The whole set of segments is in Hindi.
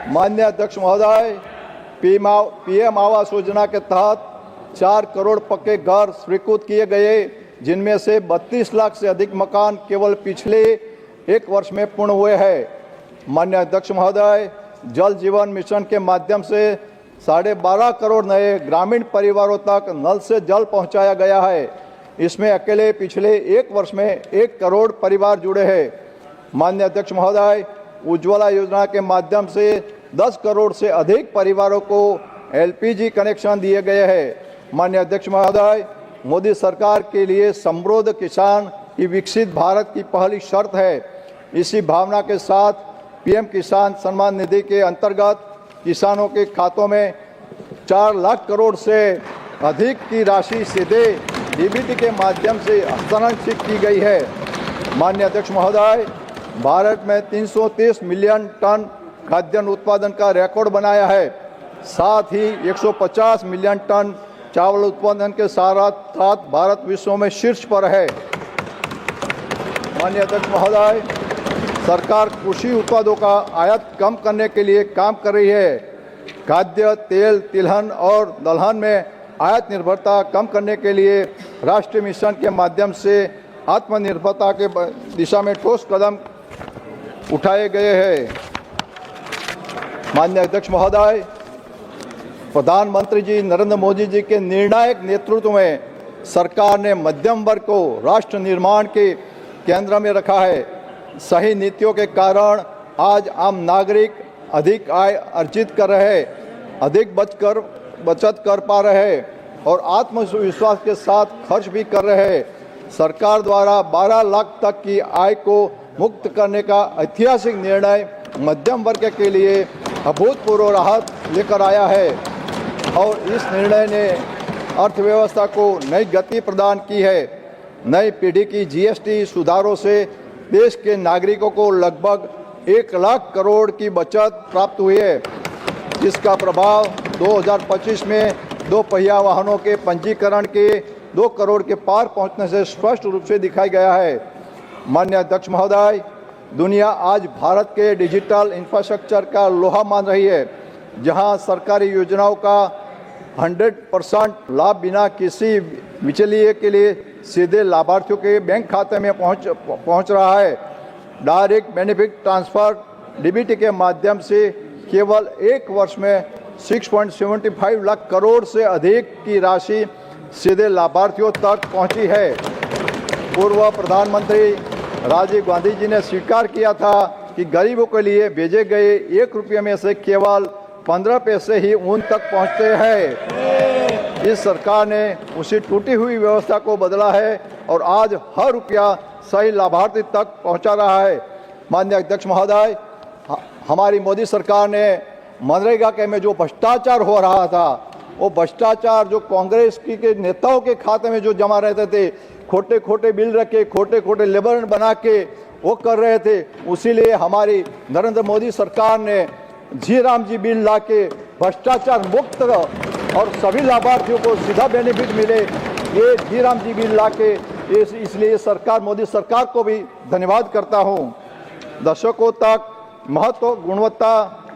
माननीय अध्यक्ष महोदय, पीएम आवास योजना के तहत 4 करोड़ पक्के घर स्वीकृत किए गए, जिनमें से 32 लाख से अधिक मकान केवल पिछले 1 वर्ष में पूर्ण हुए हैं। माननीय अध्यक्ष महोदय, जल जीवन मिशन के माध्यम से 12.5 करोड़ नए ग्रामीण परिवारों तक नल से जल पहुंचाया गया है। इसमें अकेले पिछले 1 वर्ष में 1 करोड़ परिवार जुड़े हैं। माननीय अध्यक्ष महोदय, उज्ज्वला योजना के माध्यम से 10 करोड़ से अधिक परिवारों को एलपीजी कनेक्शन दिए गए हैं। माननीय अध्यक्ष महोदय, मोदी सरकार के लिए समृद्ध किसान की विकसित भारत की पहली शर्त है। इसी भावना के साथ पीएम किसान सम्मान निधि के अंतर्गत किसानों के खातों में 4 लाख करोड़ से अधिक की राशि सीधे डीबीटी के माध्यम से हस्तांतरित की गई है। माननीय अध्यक्ष महोदय, भारत में 330 मिलियन टन खाद्यान्न उत्पादन का रिकॉर्ड बनाया है। साथ ही 150 मिलियन टन चावल उत्पादन के साथ भारत विश्व में शीर्ष पर है। माननीय अध्यक्ष महोदय, सरकार कृषि उत्पादों का आयात कम करने के लिए काम कर रही है। खाद्य, तेल, तिलहन और दलहन में आयात निर्भरता कम करने के लिए राष्ट्रीय मिशन के माध्यम से आत्मनिर्भरता के दिशा में ठोस कदम उठाए गए हैं। माननीय अध्यक्ष महोदय, प्रधानमंत्री जी नरेंद्र मोदी जी के निर्णायक नेतृत्व में सरकार ने मध्यम वर्ग को राष्ट्र निर्माण के केंद्र में रखा है। सही नीतियों के कारण आज आम नागरिक अधिक आय अर्जित कर रहे हैं, अधिक बचत कर पा रहे हैं और आत्मविश्वास के साथ खर्च भी कर रहे हैं। सरकार द्वारा 12 लाख तक की आय को मुक्त करने का ऐतिहासिक निर्णय मध्यम वर्ग के लिए अभूतपूर्व राहत लेकर आया है और इस निर्णय ने अर्थव्यवस्था को नई गति प्रदान की है। नई पीढ़ी की जीएसटी सुधारों से देश के नागरिकों को लगभग 1 लाख करोड़ की बचत प्राप्त हुई है, जिसका प्रभाव 2025 में 2 पहिया वाहनों के पंजीकरण के 2 करोड़ के पार पहुंचने से स्पष्ट रूप से दिखाई गया है। माननीय अध्यक्ष महोदय, दुनिया आज भारत के डिजिटल इंफ्रास्ट्रक्चर का लोहा मान रही है, जहां सरकारी योजनाओं का 100% लाभ बिना किसी बिचौलिए के लिए सीधे लाभार्थियों के बैंक खाते में पहुंच रहा है। डायरेक्ट बेनिफिट ट्रांसफर डीबीटी के माध्यम से केवल 1 वर्ष में 6.75 लाख करोड़ से अधिक की राशि सीधे लाभार्थियों तक पहुंची है। पूर्व प्रधानमंत्री राजीव गांधी जी ने स्वीकार किया था कि गरीबों के लिए भेजे गए 1 रुपये में से केवल 15 पैसे ही उन तक पहुंचते हैं। इस सरकार ने उसी टूटी हुई व्यवस्था को बदला है और आज हर रुपया सही लाभार्थी तक पहुंचा रहा है। माननीय अध्यक्ष महोदय, हमारी मोदी सरकार ने मनरेगा के में जो भ्रष्टाचार हो रहा था, वो भ्रष्टाचार जो कांग्रेस के नेताओं के खाते में जो जमा रहते थे, खोटे खोटे बिल रखे, खोटे खोटे लेबर बना के वो कर रहे थे, उसीलिए हमारी नरेंद्र मोदी सरकार ने जी राम जी बिल ला के भ्रष्टाचार मुक्त और सभी लाभार्थियों को सीधा बेनिफिट मिले, ये जी राम जी बिल ला के, इसलिए सरकार, मोदी सरकार को भी धन्यवाद करता हूँ। दशकों तक महत्व गुणवत्ता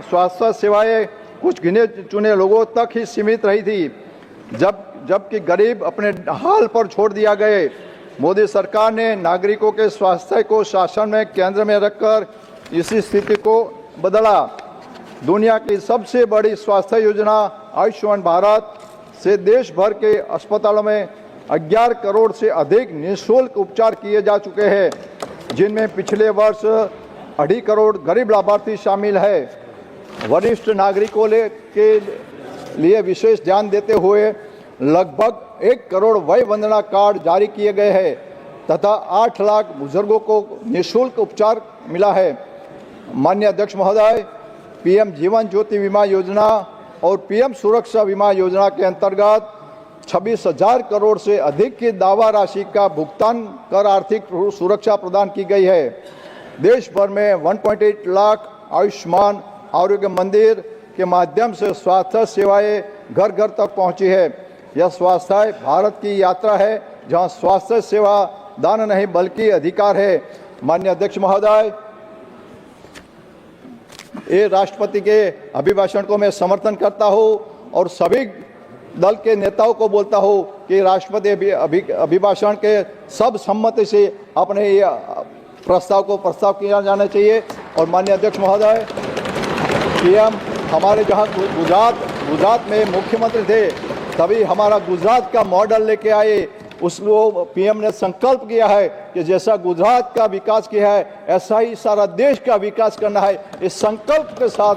स्वास्थ्य सेवाएं कुछ गिने चुने लोगों तक ही सीमित रही थी, जबकि गरीब अपने हाल पर छोड़ दिया गए। मोदी सरकार ने नागरिकों के स्वास्थ्य को शासन में केंद्र में रखकर इसी स्थिति को बदला। दुनिया की सबसे बड़ी स्वास्थ्य योजना आयुष्मान भारत से देश भर के अस्पतालों में 11 करोड़ से अधिक निःशुल्क उपचार किए जा चुके हैं, जिनमें पिछले वर्ष 2.5 करोड़ गरीब लाभार्थी शामिल है। वरिष्ठ नागरिकों के लिए विशेष ध्यान देते हुए लगभग 1 करोड़ वय वंदना कार्ड जारी किए गए हैं तथा 8 लाख बुजुर्गों को निःशुल्क उपचार मिला है। माननीय अध्यक्ष महोदय, पीएम जीवन ज्योति बीमा योजना और पीएम सुरक्षा बीमा योजना के अंतर्गत 26,000 करोड़ से अधिक की दावा राशि का भुगतान कर आर्थिक सुरक्षा प्रदान की गई है। देश भर में 1.8 लाख आयुष्मान आरोग्य मंदिर के माध्यम से स्वास्थ्य सेवाएं घर घर तक पहुंची है। यह स्वास्थ्य भारत की यात्रा है, जहां स्वास्थ्य सेवा दान नहीं बल्कि अधिकार है। माननीय अध्यक्ष महोदय, ये राष्ट्रपति के अभिभाषण को मैं समर्थन करता हूं और सभी दल के नेताओं को बोलता हूं कि राष्ट्रपति अभिभाषण के सब सम्मति से अपने ये प्रस्ताव किया जाना चाहिए। और माननीय अध्यक्ष महोदय, पीएम हमारे जहां गुजरात में मुख्यमंत्री थे, तभी हमारा गुजरात का मॉडल लेके आए। उसको पीएम ने संकल्प किया है कि जैसा गुजरात का विकास किया है ऐसा ही सारा देश का विकास करना है। इस संकल्प के साथ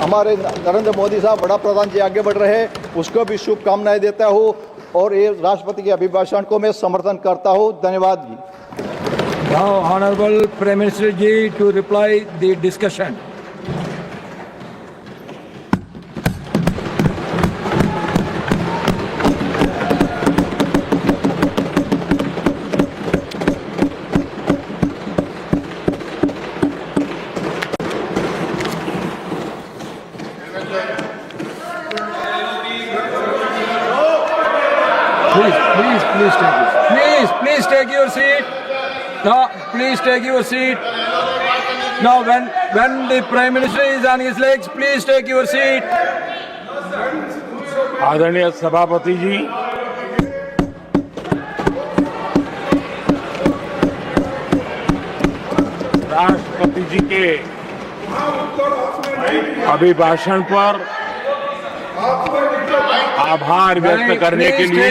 हमारे नरेंद्र मोदी साहब बड़ा प्रधान जी आगे बढ़ रहे हैं, उसको भी शुभकामनाएं देता हूँ और ये राष्ट्रपति के अभिभाषण को मैं समर्थन करता हूँ। धन्यवाद जी। Now, Honorable Prime Minister ji to reply the discussion. Please take your seat. Now, please take your seat. Now, when the Prime Minister is on his legs, please take your seat. आदरणीय सभापति जी, राष्ट्रपति जी के अभिभाषण पर आभार व्यक्त करने के लिए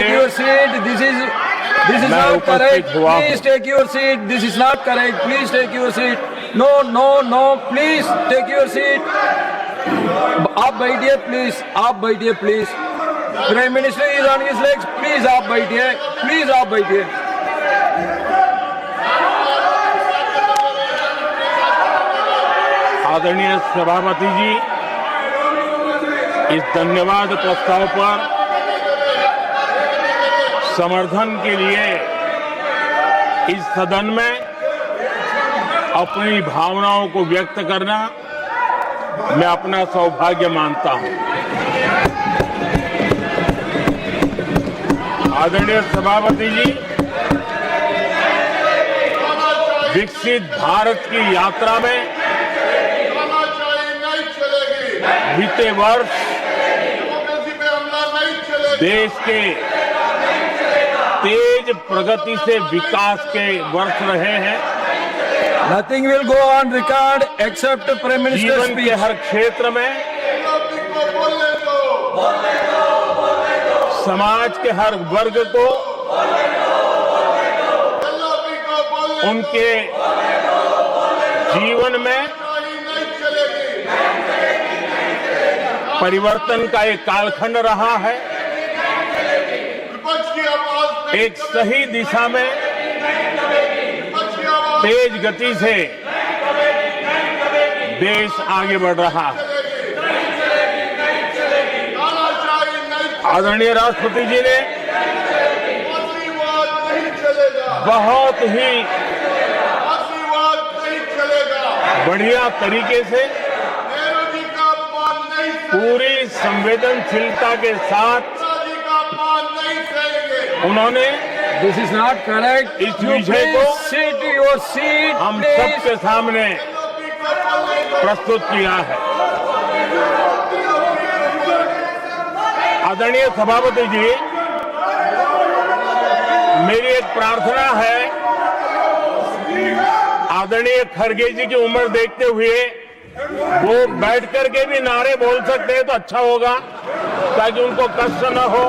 This is not correct. Please take your seat. This is not correct. Please take your seat. No. Please take your seat. आप बैठिए please. आप बैठिए please. Prime Minister is on his legs. Please आप बैठिए. Please आप बैठिए. आदरणीय सभापति जी, इस धन्यवाद प्रस्ताव पर समर्थन के लिए इस सदन में अपनी भावनाओं को व्यक्त करना मैं अपना सौभाग्य मानता हूं। आदरणीय सभापति जी, विकसित भारत की यात्रा में बीते वर्ष देश के तेज प्रगति से विकास के वर्ष रहे हैं। Nothing will go on record except Prime Minister's जीवन speech. के हर क्षेत्र में, समाज के हर वर्ग को उनके जीवन में परिवर्तन का एक कालखंड रहा है। एक सही दिशा में तेज गति से देश आगे बढ़ रहा है। आदरणीय राष्ट्रपति जी ने बहुत ही बढ़िया तरीके से पूरी संवेदनशीलता के साथ उन्होंने This is not correct. इस You विषय please को sit to your seat. हम please. सबके सामने प्रस्तुत किया है। आदरणीय सभापति जी, मेरी एक प्रार्थना है, आदरणीय खड़गे जी की उम्र देखते हुए वो बैठ करके भी नारे बोल सकते हैं तो अच्छा होगा, ताकि उनको कष्ट न हो।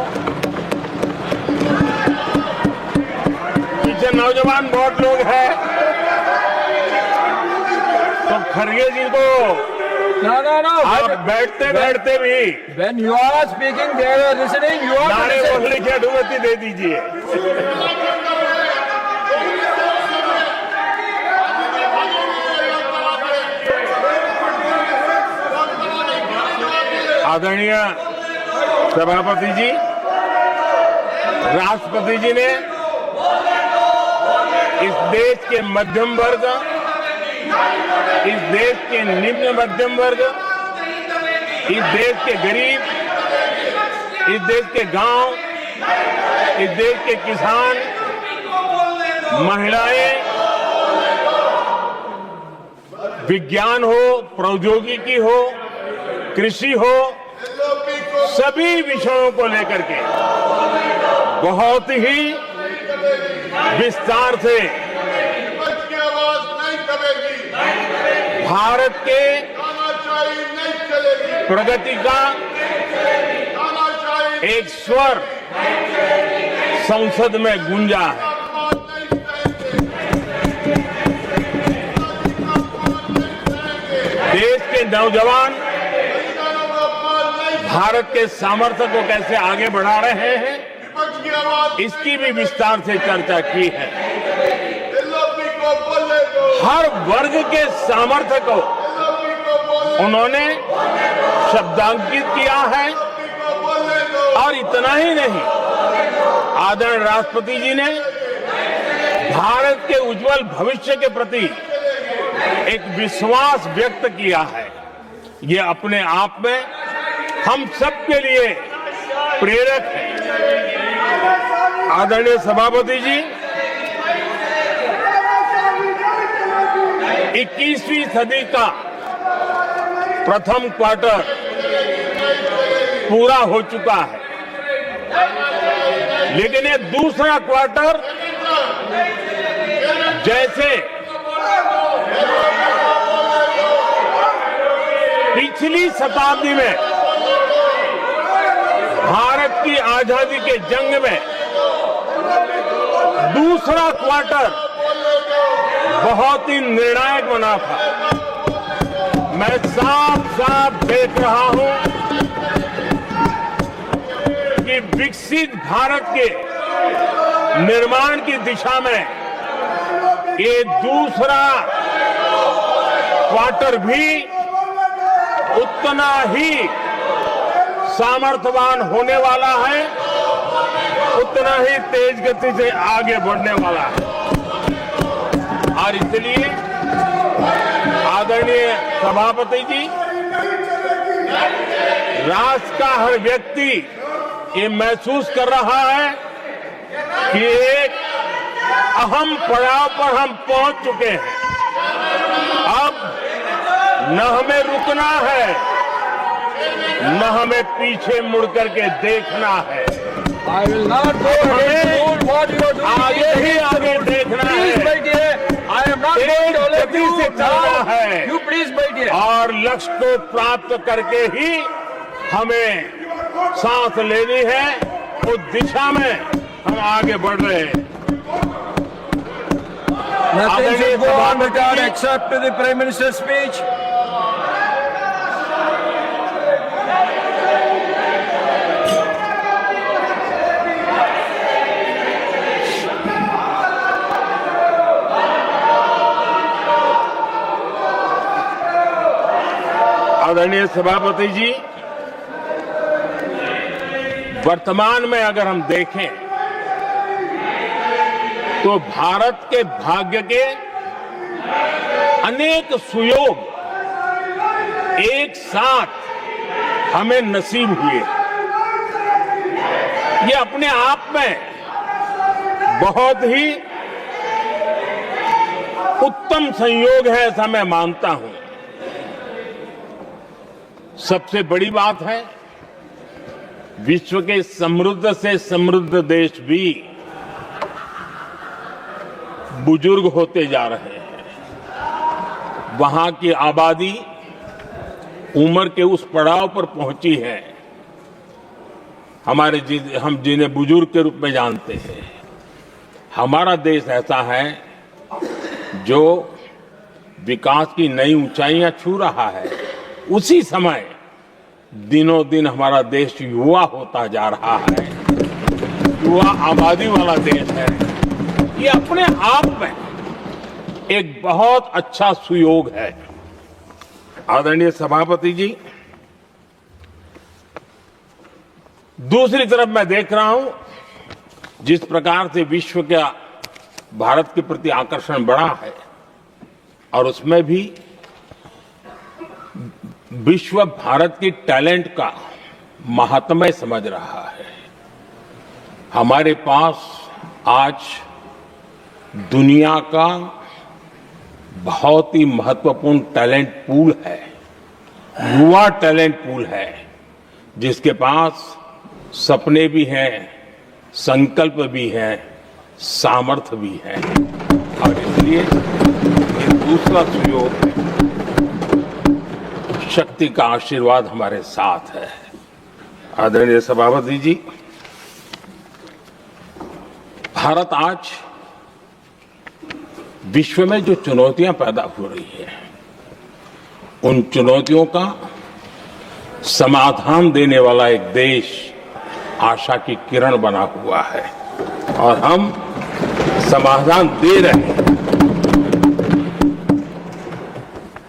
पीछे नौजवान बहुत लोग हैं, तो खड़गे जी को No. आप बैठते बैठते भी When you are speaking, they are listening. You are नारे listening. बोलने की अनुमति दे दीजिए। आदरणीय सभापति जी, राष्ट्रपति जी ने इस देश के मध्यम वर्ग, इस देश के निम्न मध्यम वर्ग, इस देश के गरीब, इस देश के गांव, इस देश के किसान, महिलाएं, विज्ञान हो, प्रौद्योगिकी हो, कृषि हो, सभी विषयों को लेकर के बहुत ही विस्तार से भारत के प्रगति का एक स्वर संसद में गूंजा है। देश के नौजवान भारत के सामर्थ्य को कैसे आगे बढ़ा रहे हैं, इसकी भी विस्तार से चर्चा की है। हर वर्ग के सामर्थ्य को उन्होंने शब्दांकित किया है। और इतना ही नहीं, आदरणीय राष्ट्रपति जी ने भारत के उज्जवल भविष्य के प्रति एक विश्वास व्यक्त किया है। ये अपने आप में हम सबके लिए प्रेरक है। आदरणीय सभापति जी, 21वीं सदी का प्रथम क्वार्टर पूरा हो चुका है, लेकिन ये दूसरा क्वार्टर जैसे पिछली शताब्दी में भारत की आजादी के जंग में दूसरा क्वार्टर बहुत ही निर्णायक बना था। मैं साफ साफ देख रहा हूं कि विकसित भारत के निर्माण की दिशा में ये दूसरा क्वार्टर भी उतना ही सामर्थ्यवान होने वाला है, उतना ही तेज गति से आगे बढ़ने वाला है। और इसलिए आदरणीय सभापति जी, राष्ट्र का हर व्यक्ति ये महसूस कर रहा है कि एक अहम पड़ाव पर हम पहुंच चुके हैं। अब न हमें रुकना है, न हमें पीछे मुड़ करके देखना है। I will not go ahead to do what you are doing. आगे ही आगे देखना है। Please बैठिए। I am not going to let you से चलना now. है। You please बैठिए। और लक्ष्य को प्राप्त करके ही हमें सांस लेनी है। उस दिशा में हम आगे बढ़ रहे हैं। Nothing should go on record except to the Prime Minister's speech. आदरणीय सभापति जी, वर्तमान में अगर हम देखें तो भारत के भाग्य के अनेक सुयोग एक साथ हमें नसीब हुए। ये अपने आप में बहुत ही उत्तम संयोग है, ऐसा मैं मानता हूं। सबसे बड़ी बात है, विश्व के समृद्ध से समृद्ध देश भी बुजुर्ग होते जा रहे हैं। वहां की आबादी उम्र के उस पड़ाव पर पहुंची है हम जिन्हें बुजुर्ग के रूप में जानते हैं। हमारा देश ऐसा है जो विकास की नई ऊंचाइयां छू रहा है। उसी समय दिनों दिन हमारा देश युवा होता जा रहा है, युवा आबादी वाला देश है। ये अपने आप में एक बहुत अच्छा सुयोग है। आदरणीय सभापति जी, दूसरी तरफ मैं देख रहा हूं जिस प्रकार से विश्व का भारत के प्रति आकर्षण बढ़ा है और उसमें भी विश्व भारत की टैलेंट का महात्म्य समझ रहा है। हमारे पास आज दुनिया का बहुत ही महत्वपूर्ण टैलेंट पूल है, युवा टैलेंट पूल है, जिसके पास सपने भी हैं, संकल्प भी हैं, सामर्थ्य भी है। और इसलिए ये दूसरा सुयोग है। शक्ति का आशीर्वाद हमारे साथ है। आदरणीय सभापति जी, भारत आज विश्व में जो चुनौतियां पैदा हो रही है, उन चुनौतियों का समाधान देने वाला एक देश आशा की किरण बना हुआ है और हम समाधान दे रहे हैं।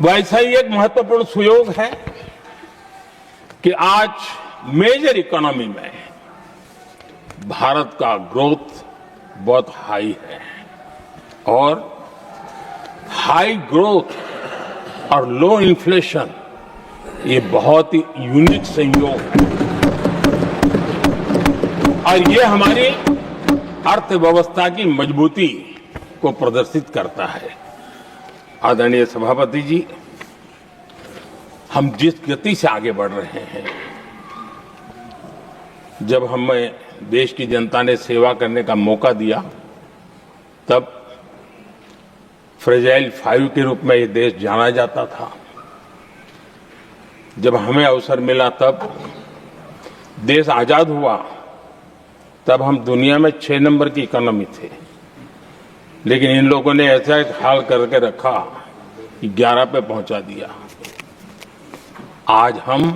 वैसा ही एक महत्वपूर्ण सुयोग है कि आज मेजर इकोनॉमी में भारत का ग्रोथ बहुत हाई है और हाई ग्रोथ और लो इन्फ्लेशन ये बहुत ही यूनिक संयोग है और ये हमारी अर्थव्यवस्था की मजबूती को प्रदर्शित करता है। आदरणीय सभापति जी, हम जिस गति से आगे बढ़ रहे हैं, जब हमें देश की जनता ने सेवा करने का मौका दिया तब फ्रेजाइल 5 के रूप में ये देश जाना जाता था। जब हमें अवसर मिला तब देश आजाद हुआ, तब हम दुनिया में 6 नंबर की इकोनॉमी थे, लेकिन इन लोगों ने ऐसा एक हाल करके रखा कि 11 पे पहुंचा दिया। आज हम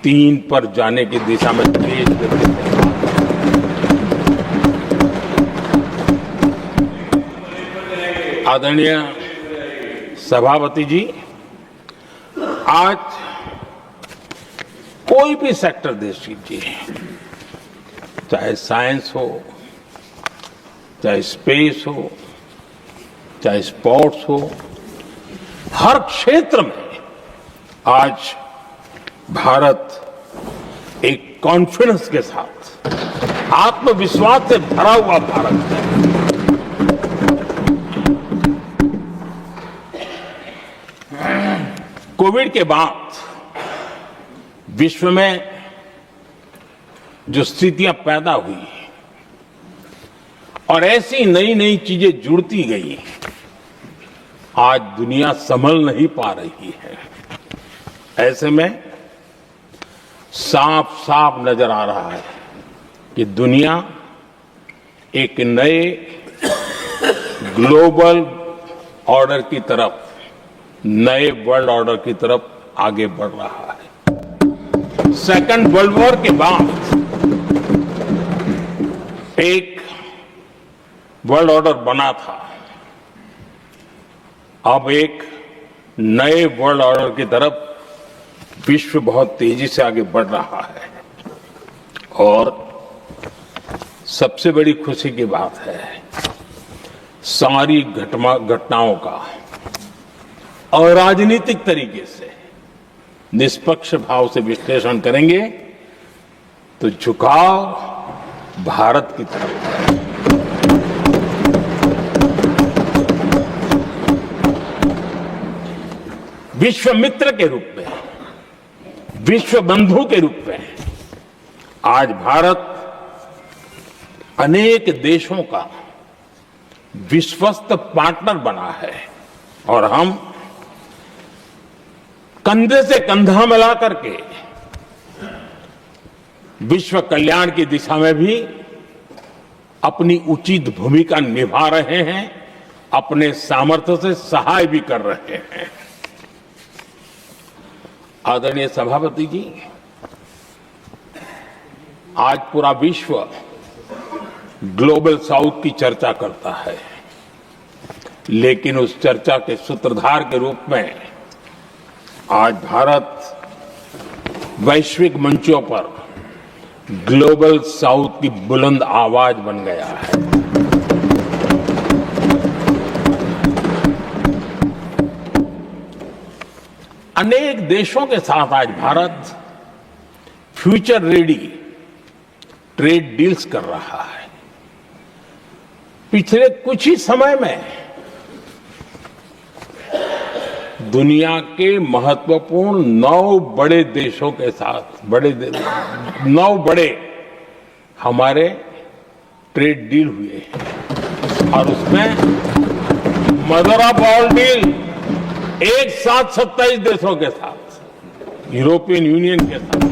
3 पर जाने की दिशा में तेज गति से आदरणीय सभापति जी, आज कोई भी सेक्टर देश कीजिए, चाहे साइंस हो, चाहे स्पेस हो, चाहे स्पोर्ट्स हो, हर क्षेत्र में आज भारत एक कॉन्फिडेंस के साथ, आत्मविश्वास से भरा हुआ भारत है। कोविड के बाद विश्व में जो स्थितियां पैदा हुई और ऐसी नई नई चीजें जुड़ती गई, आज दुनिया संभल नहीं पा रही है। ऐसे में साफ साफ नजर आ रहा है कि दुनिया एक नए ग्लोबल ऑर्डर की तरफ, नए वर्ल्ड ऑर्डर की तरफ आगे बढ़ रहा है। सेकेंड वर्ल्ड वॉर के बाद एक वर्ल्ड ऑर्डर बना था, अब एक नए वर्ल्ड ऑर्डर की तरफ विश्व बहुत तेजी से आगे बढ़ रहा है। और सबसे बड़ी खुशी की बात है, सारी घटनाओं का अराजनीतिक तरीके से, निष्पक्ष भाव से विश्लेषण करेंगे तो झुकाव भारत की तरफ है। विश्व मित्र के रूप में, विश्व बंधु के रूप में आज भारत अनेक देशों का विश्वस्त पार्टनर बना है और हम कंधे से कंधा मिला करके विश्व कल्याण की दिशा में भी अपनी उचित भूमिका निभा रहे हैं, अपने सामर्थ्य से सहाय भी कर रहे हैं। आदरणीय सभापति जी, आज पूरा विश्व ग्लोबल साउथ की चर्चा करता है, लेकिन उस चर्चा के सूत्रधार के रूप में आज भारत वैश्विक मंचों पर ग्लोबल साउथ की बुलंद आवाज बन गया है। अनेक देशों के साथ आज Bharat future ready trade deals कर रहा है। पिछले कुछ ही समय में दुनिया के महत्वपूर्ण 9 बड़े देशों के साथ 9 बड़े हमारे ट्रेड डील हुए हैं और उसमें मदर ऑफ ऑल डील एक साथ 27 देशों के साथ, यूरोपियन यूनियन के साथ।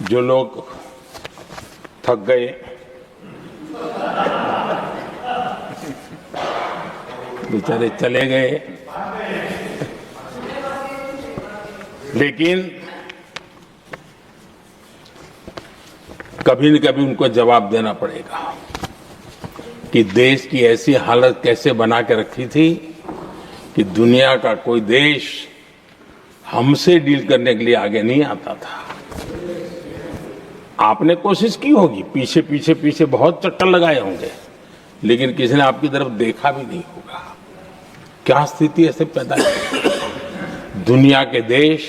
जो लोग थक गए, बेचारे चले गए, लेकिन कभी न कभी उनको जवाब देना पड़ेगा कि देश की ऐसी हालत कैसे बना के रखी थी कि दुनिया का कोई देश हमसे डील करने के लिए आगे नहीं आता था। आपने कोशिश की होगी, पीछे पीछे पीछे बहुत चक्कर लगाए होंगे, लेकिन किसी ने आपकी तरफ देखा भी नहीं होगा। क्या स्थिति ऐसे पैदा है? दुनिया के देश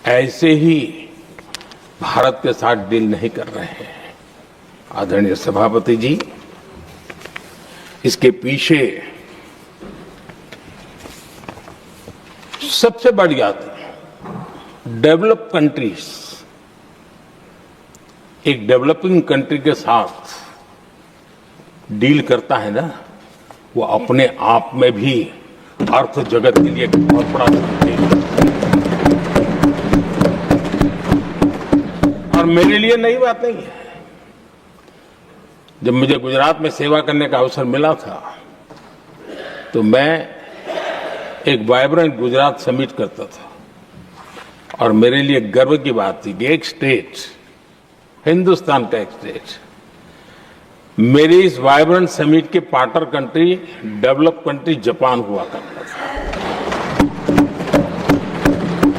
ऐसे ही भारत के साथ डील नहीं कर रहे हैं। आदरणीय सभापति जी, इसके पीछे सबसे बड़ी बात, डेवलप कंट्रीज एक डेवलपिंग कंट्री के साथ डील करता है ना, वो अपने आप में भी अर्थ जगत के लिए बहुत बड़ा है। और मेरे लिए नई बात नहीं है। जब मुझे गुजरात में सेवा करने का अवसर मिला था तो मैं एक वाइब्रेंट गुजरात समिट करता था और मेरे लिए गर्व की बात थी कि एक स्टेट, हिंदुस्तान का एक स्टेट, मेरे इस वाइब्रेंट समिट के partner country, develop country Japan हुआ करता था।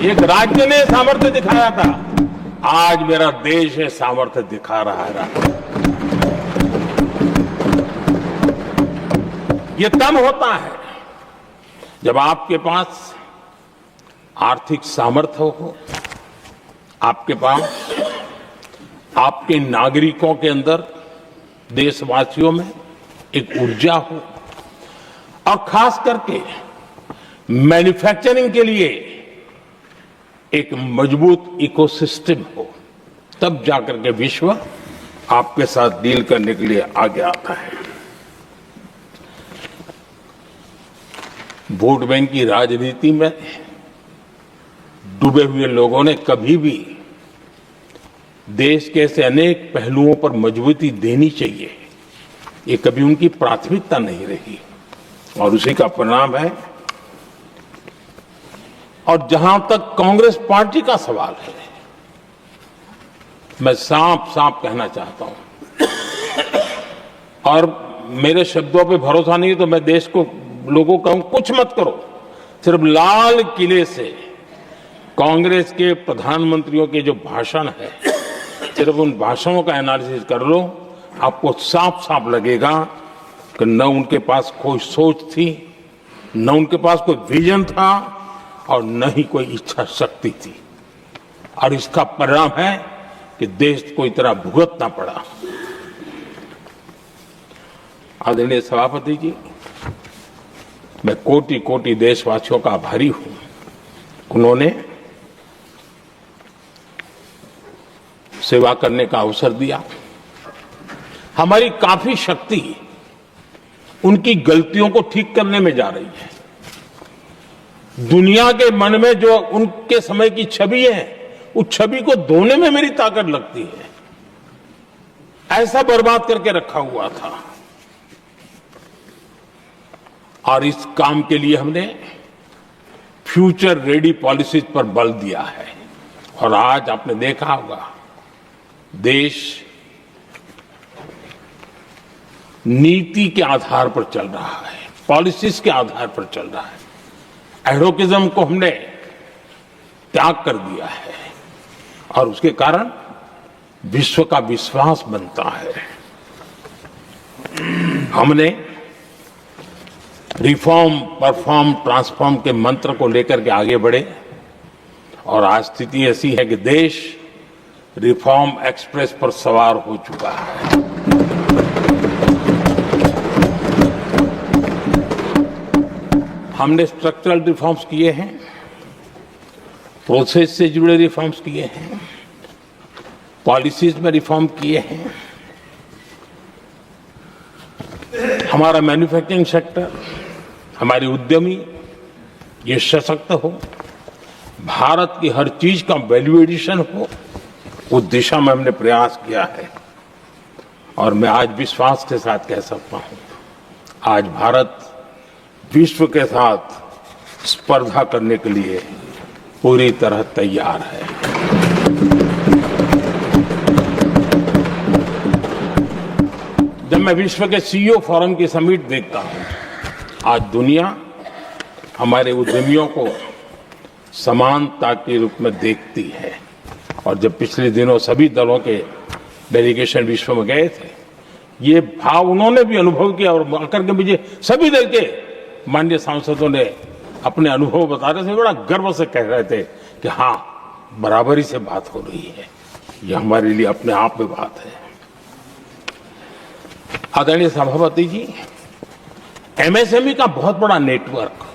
एक राज्य ने सामर्थ्य दिखाया था, आज मेरा देश है सामर्थ्य दिखा रहा है। ये तब होता है जब आपके पास आर्थिक सामर्थ्य हो, आपके पास आपके नागरिकों के अंदर, देशवासियों में एक ऊर्जा हो और खास करके मैन्युफैक्चरिंग के लिए एक मजबूत इकोसिस्टम हो, तब जाकर के विश्व आपके साथ डील करने के लिए आगे आता है। वोट बैंक की राजनीति में डूबे हुए लोगों ने कभी भी देश के ऐसे अनेक पहलुओं पर मजबूती देनी चाहिए, ये कभी उनकी प्राथमिकता नहीं रही और उसी का परिणाम है। और जहां तक कांग्रेस पार्टी का सवाल है, मैं साफ साफ कहना चाहता हूं और मेरे शब्दों पे भरोसा नहीं तो मैं देश को, लोगों को कहूं कुछ मत करो, सिर्फ लाल किले से कांग्रेस के प्रधानमंत्रियों के जो भाषण है, सिर्फ उन भाषणों का एनालिसिस कर लो, आपको साफ साफ लगेगा कि न उनके पास कोई सोच थी, न उनके पास कोई विजन था और न ही कोई इच्छा शक्ति थी। और इसका परिणाम है कि देश को इतना भुगतना पड़ा। आदरणीय सभापति जी, मैं कोटि कोटि देशवासियों का आभारी हूं। उन्होंने सेवा करने का अवसर दिया। हमारी काफी शक्ति उनकी गलतियों को ठीक करने में जा रही है। दुनिया के मन में जो उनके समय की छवि है, उस छवि को धोने में मेरी ताकत लगती है। ऐसा बर्बाद करके रखा हुआ था और इस काम के लिए हमने फ्यूचर रेडी पॉलिसीज पर बल दिया है। और आज आपने देखा होगा, देश नीति के आधार पर चल रहा है, पॉलिसीज के आधार पर चल रहा है। एडोकिज्म को हमने त्याग कर दिया है और उसके कारण विश्व का विश्वास बनता है। हमने रिफॉर्म, परफॉर्म, ट्रांसफॉर्म के मंत्र को लेकर के आगे बढ़े और आज स्थिति ऐसी है कि देश रिफॉर्म एक्सप्रेस पर सवार हो चुका है। हमने स्ट्रक्चरल रिफॉर्म्स किए हैं, प्रोसेस से जुड़े रिफॉर्म्स किए हैं, पॉलिसीज में रिफॉर्म किए हैं। हमारा मैन्युफैक्चरिंग सेक्टर, हमारे उद्यमी ये सशक्त हो, भारत की हर चीज का वैल्यू एडिशन हो, उस दिशा में हमने प्रयास किया है। और मैं आज विश्वास के साथ कह सकता हूं, आज भारत विश्व के साथ स्पर्धा करने के लिए पूरी तरह तैयार है। जब मैं विश्व के सीईओ फोरम की समिट देखता हूं, आज दुनिया हमारे उद्यमियों को समानता के रूप में देखती है। और जब पिछले दिनों सभी दलों के डेलीगेशन विश्व में गए थे, ये भाव उन्होंने भी अनुभव किया और आकर के मुझे सभी दल के माननीय सांसदों ने अपने अनुभव बता रहे थे, बड़ा गर्व से कह रहे थे कि हाँ, बराबरी से बात हो रही है। ये हमारे लिए अपने आप में बात है। आदरणीय सभापति जी, एमएसएमई का बहुत बड़ा नेटवर्क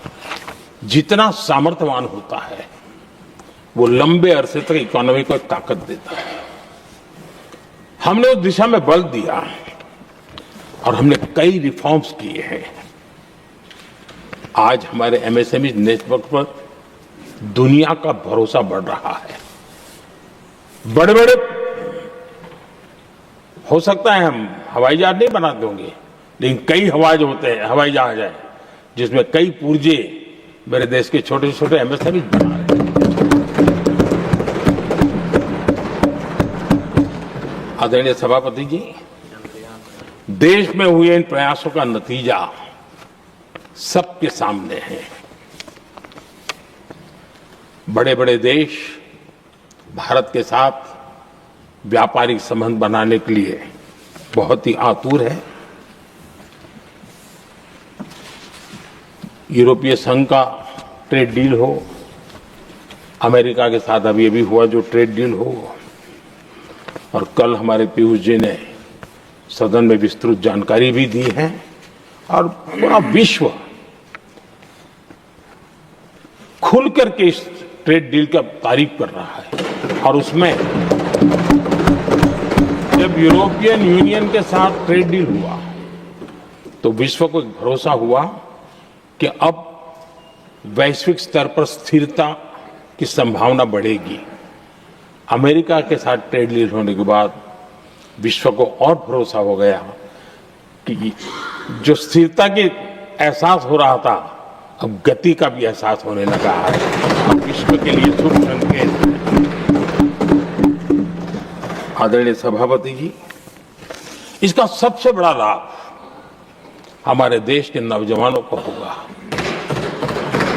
जितना सामर्थ्यवान होता है, वो लंबे अरसे तक इकोनॉमी को ताकत देता है। हमने उस दिशा में बल दिया और हमने कई रिफॉर्म्स किए हैं। आज हमारे एमएसएमई नेटवर्क पर दुनिया का भरोसा बढ़ रहा है। बड़े बड़े हो सकता है हम हवाई जहाज नहीं बनाते होंगे, लेकिन कई हवाई जहाज है जिसमें कई पुर्जे मेरे देश के छोटे छोटे एमएसएमई बना रहे हैं। आदरणीय सभापति जी, देश में हुए इन प्रयासों का नतीजा सबके सामने है। बड़े बड़े देश भारत के साथ व्यापारिक संबंध बनाने के लिए बहुत ही आतुर है। यूरोपीय संघ का ट्रेड डील हो, अमेरिका के साथ अभी अभी हुआ जो ट्रेड डील हो, और कल हमारे पीयूष जी ने सदन में विस्तृत जानकारी भी दी है। और पूरा विश्व खुल करके इस ट्रेड डील का तारीफ कर रहा है। और उसमें जब यूरोपियन यूनियन के साथ ट्रेड डील हुआ तो विश्व को एक भरोसा हुआ कि अब वैश्विक स्तर पर स्थिरता की संभावना बढ़ेगी। अमेरिका के साथ ट्रेड डील होने के बाद विश्व को और भरोसा हो गया कि जो स्थिरता के एहसास हो रहा था, अब गति का भी एहसास होने लगा है। विश्व के लिए शुभ संकेत है। आदरणीय सभापति जी, इसका सबसे बड़ा लाभ हमारे देश के नौजवानों को होगा।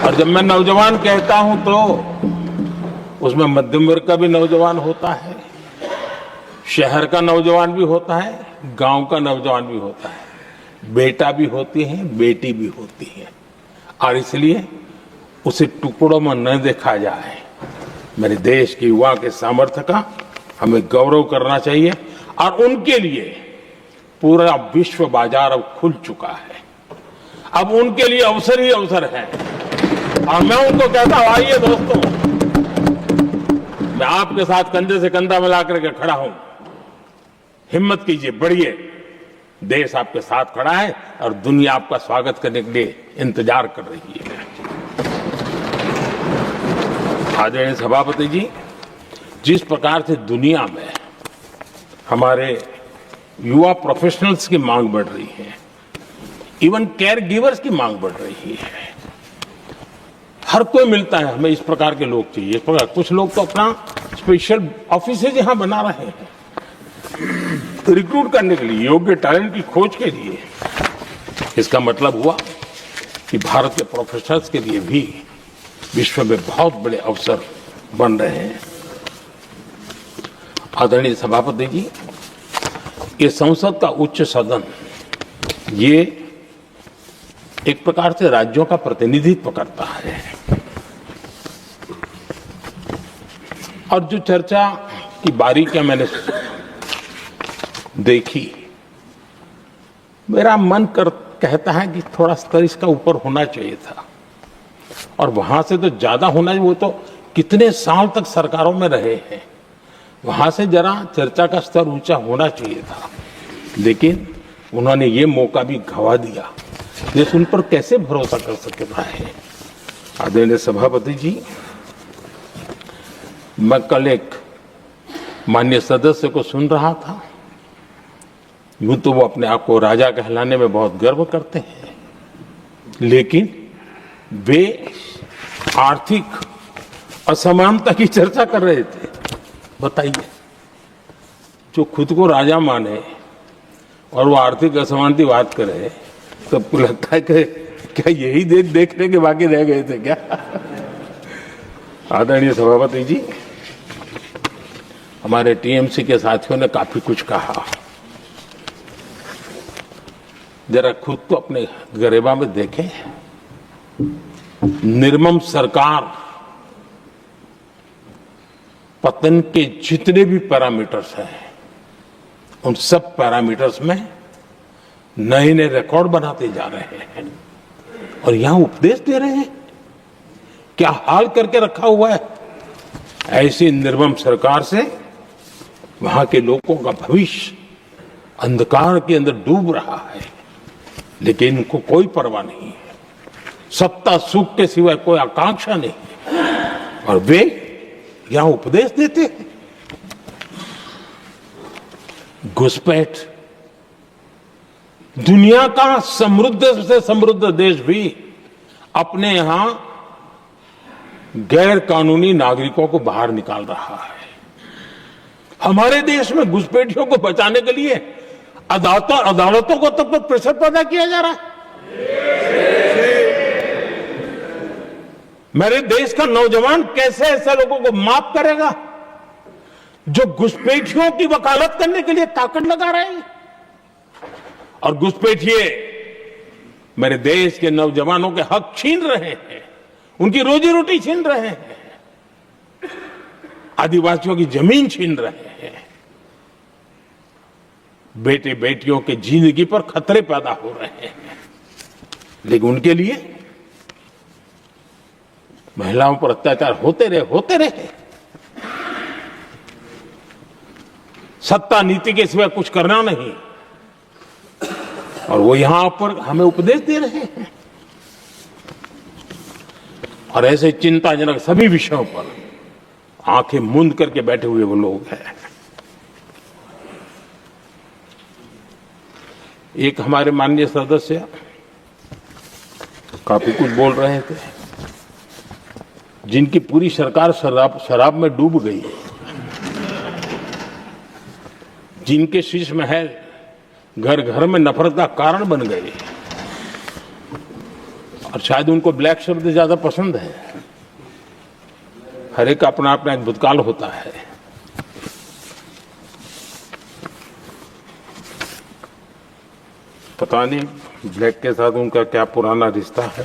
और जब मैं नौजवान कहता हूं तो उसमें मध्यम वर्ग का भी नौजवान होता है, शहर का नौजवान भी होता है, गांव का नौजवान भी होता है, बेटा भी होती है, बेटी भी होती है। और इसलिए उसे टुकड़ों में न देखा जाए। मेरे देश के युवा के सामर्थ्य का हमें गौरव करना चाहिए। और उनके लिए पूरा विश्व बाजार अब खुल चुका है। अब उनके लिए अवसर ही अवसर है। और मैं उनको कहता हूं, आइए दोस्तों, मैं आपके साथ कंधे से कंधा मिला करके खड़ा हूं। हिम्मत कीजिए, बढ़िए। देश आपके साथ खड़ा है और दुनिया आपका स्वागत करने के लिए इंतजार कर रही है। आदरणीय सभापति जी, जिस प्रकार से दुनिया में हमारे युवा प्रोफेशनल्स की मांग बढ़ रही है, इवन केयर गिवर्स की मांग बढ़ रही है, हर कोई मिलता है हमें इस प्रकार के लोग चाहिए। इस प्रकार कुछ लोग तो अपना स्पेशल ऑफिस यहां बना रहे हैं रिक्रूट करने के लिए, योग्य टैलेंट की खोज के लिए। इसका मतलब हुआ कि भारत के प्रोफेसर्स के लिए भी विश्व में बहुत बड़े अवसर बन रहे हैं। आदरणीय सभापति जी, ये संसद का उच्च सदन ये एक प्रकार से राज्यों का प्रतिनिधित्व करता है और जो चर्चा की बारीकियां मैंने देखी, मेरा मन कहता है कि थोड़ा स्तर इसका ऊपर होना चाहिए था और वहां से तो ज्यादा होना चाहिए। वो तो कितने साल तक सरकारों में रहे हैं, वहां से जरा चर्चा का स्तर ऊंचा होना चाहिए था, लेकिन उन्होंने ये मौका भी गंवा दिया। देश उन पर कैसे भरोसा कर सकता है। आदरणीय सभापति जी, मैं कल एक माननीय सदस्य को सुन रहा था। यूं तो वो अपने आप को राजा कहलाने में बहुत गर्व करते हैं, लेकिन वे आर्थिक असमानता की चर्चा कर रहे थे। बताइए, जो खुद को राजा माने और वो आर्थिक असमानता की बात करे, सबको लगता है कि क्या यही देखने के बाकी रह गए थे क्या। आदरणीय सभापति जी, हमारे टीएमसी के साथियों ने काफी कुछ कहा। जरा खुद को अपने गरेबा में देखें। निर्मम सरकार पतन के जितने भी पैरामीटर्स हैं, उन सब पैरामीटर्स में नए नए रिकॉर्ड बनाते जा रहे हैं और यहां उपदेश दे रहे हैं। क्या हाल करके रखा हुआ है। ऐसी निर्मम सरकार से वहां के लोगों का भविष्य अंधकार के अंदर डूब रहा है, लेकिन इनको कोई परवाह नहीं है। सत्ता सुख के सिवाय कोई आकांक्षा नहीं है और वे यहां उपदेश देते हैं। घुसपैठ, दुनिया का समृद्ध से समृद्ध देश भी अपने यहां गैर कानूनी नागरिकों को बाहर निकाल रहा है। हमारे देश में घुसपैठियों को बचाने के लिए अदालतों को तब तक प्रेशर पैदा किया जा रहा है। मेरे देश का नौजवान कैसे ऐसे लोगों को माफ करेगा जो घुसपैठियों की वकालत करने के लिए ताकत लगा रहे हैं। और घुसपैठिए मेरे देश के नौजवानों के हक छीन रहे हैं, उनकी रोजी रोटी छीन रहे हैं, आदिवासियों की जमीन छीन रहे हैं। बेटे बेटियों के जिंदगी पर खतरे पैदा हो रहे हैं, लेकिन उनके लिए महिलाओं पर अत्याचार होते रहे। सत्ता नीति के सिवाय कुछ करना नहीं, और वो यहां पर हमें उपदेश दे रहे हैं। और ऐसे चिंताजनक सभी विषयों पर आंखें मूंद करके बैठे हुए वो लोग हैं। एक हमारे माननीय सदस्य काफी कुछ बोल रहे थे, जिनकी पूरी सरकार शराब में डूब गई, जिनके शीश महल घर घर में नफरत का कारण बन गए, और शायद उनको ब्लैक शब्द ज्यादा पसंद है। हर एक अपना अपना एक भूतकाल होता है। पता नहीं ब्लैक के साथ उनका क्या पुराना रिश्ता है।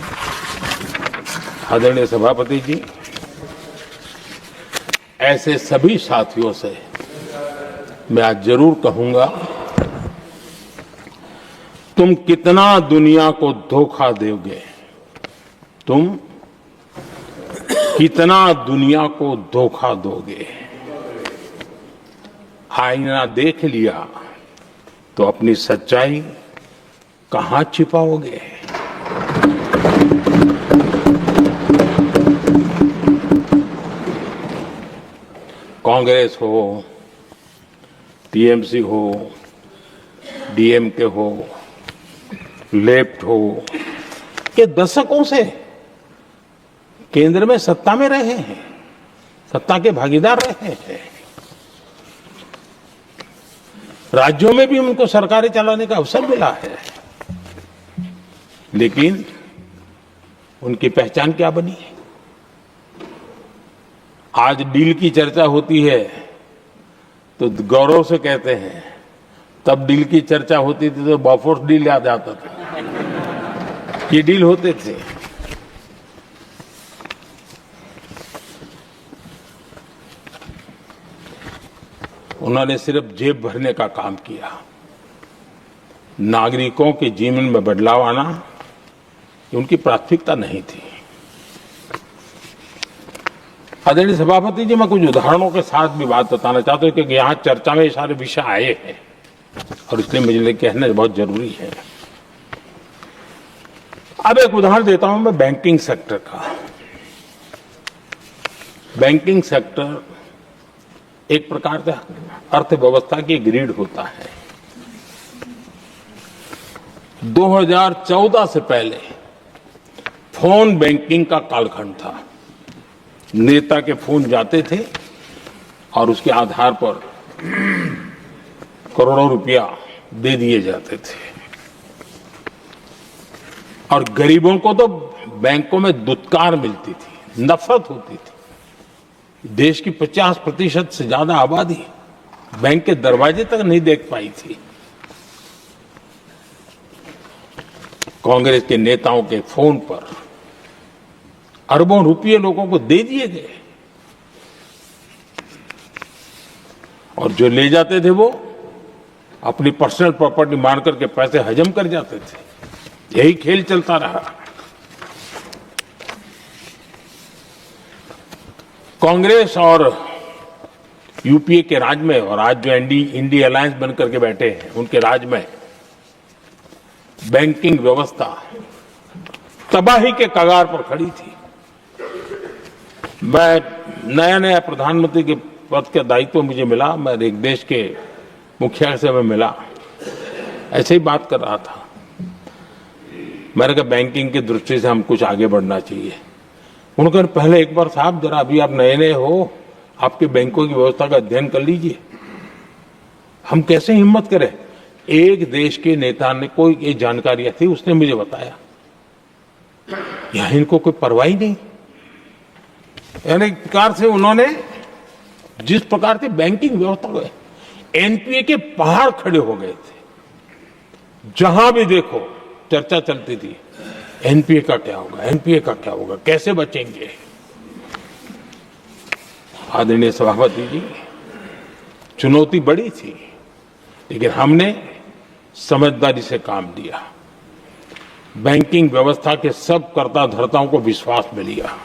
आदरणीय सभापति जी, ऐसे सभी साथियों से मैं आज जरूर कहूंगा, तुम कितना दुनिया को धोखा दोगे, तुम कितना दुनिया को धोखा दोगे। आईना देख लिया तो अपनी सच्चाई कहां छिपाओगे। कांग्रेस हो, टीएमसी हो, डीएमके हो, लेफ्ट हो, ये दशकों से केंद्र में सत्ता में रहे हैं, सत्ता के भागीदार रहे हैं। राज्यों में भी उनको सरकारें चलाने का अवसर मिला है, लेकिन उनकी पहचान क्या बनी है? आज डील की चर्चा होती है तो गौरव से कहते हैं, तब डील की चर्चा होती थी तो बॉफोर्स डील याद आता था। ये डील होते थे। उन्होंने सिर्फ जेब भरने का काम किया। नागरिकों के जीवन में बदलाव आना ये उनकी प्राथमिकता नहीं थी। आदरणीय सभापति जी, मैं कुछ उदाहरणों के साथ भी बात बताना चाहता हूं क्योंकि यहाँ चर्चा में ये सारे विषय आए हैं और इसलिए मुझे कहना बहुत जरूरी है। अब एक उदाहरण देता हूं मैं बैंकिंग सेक्टर का। बैंकिंग सेक्टर एक प्रकार का अर्थव्यवस्था की ग्रिड होता है। 2014 से पहले फोन बैंकिंग का कालखंड था। नेता के फोन जाते थे और उसके आधार पर करोड़ों रुपया दे दिए जाते थे और गरीबों को तो बैंकों में दुत्कार मिलती थी, नफरत होती थी। देश की 50% से ज्यादा आबादी बैंक के दरवाजे तक नहीं देख पाई थी। कांग्रेस के नेताओं के फोन पर अरबों रुपये लोगों को दे दिए गए और जो ले जाते थे वो अपनी पर्सनल प्रॉपर्टी मान करके पैसे हजम कर जाते थे। यही खेल चलता रहा। कांग्रेस और यूपीए के राज में और आज जो इंडी अलायंस बनकर के बैठे हैं उनके राज में बैंकिंग व्यवस्था तबाही के कगार पर खड़ी थी। मैं नया प्रधानमंत्री के पद का दायित्व मुझे मिला। मैं एक देश के मुखिया से मैं मिला, ऐसे ही बात कर रहा था। मैंने कहा बैंकिंग की दृष्टि से हम कुछ आगे बढ़ना चाहिए। उन्होंने कहा पहले एक बार साहब जरा अभी आप नए हो, आपके बैंकों की व्यवस्था का अध्ययन कर लीजिए। हम कैसे हिम्मत करें? एक देश के नेता ने कोई एक जानकारियां थी, उसने मुझे बताया यहां इनको कोई परवाह ही नहीं। यानी एक प्रकार से उन्होंने जिस प्रकार से बैंकिंग व्यवस्था को एनपीए के पहाड़ खड़े हो गए थे। जहां भी देखो चर्चा चलती थी एनपीए का क्या होगा, एनपीए का क्या होगा, कैसे बचेंगे। आदरणीय सभापति जी, चुनौती बड़ी थी लेकिन हमने समझदारी से काम लिया। बैंकिंग व्यवस्था के सब कर्ता धर्ताओं को विश्वास में लिया।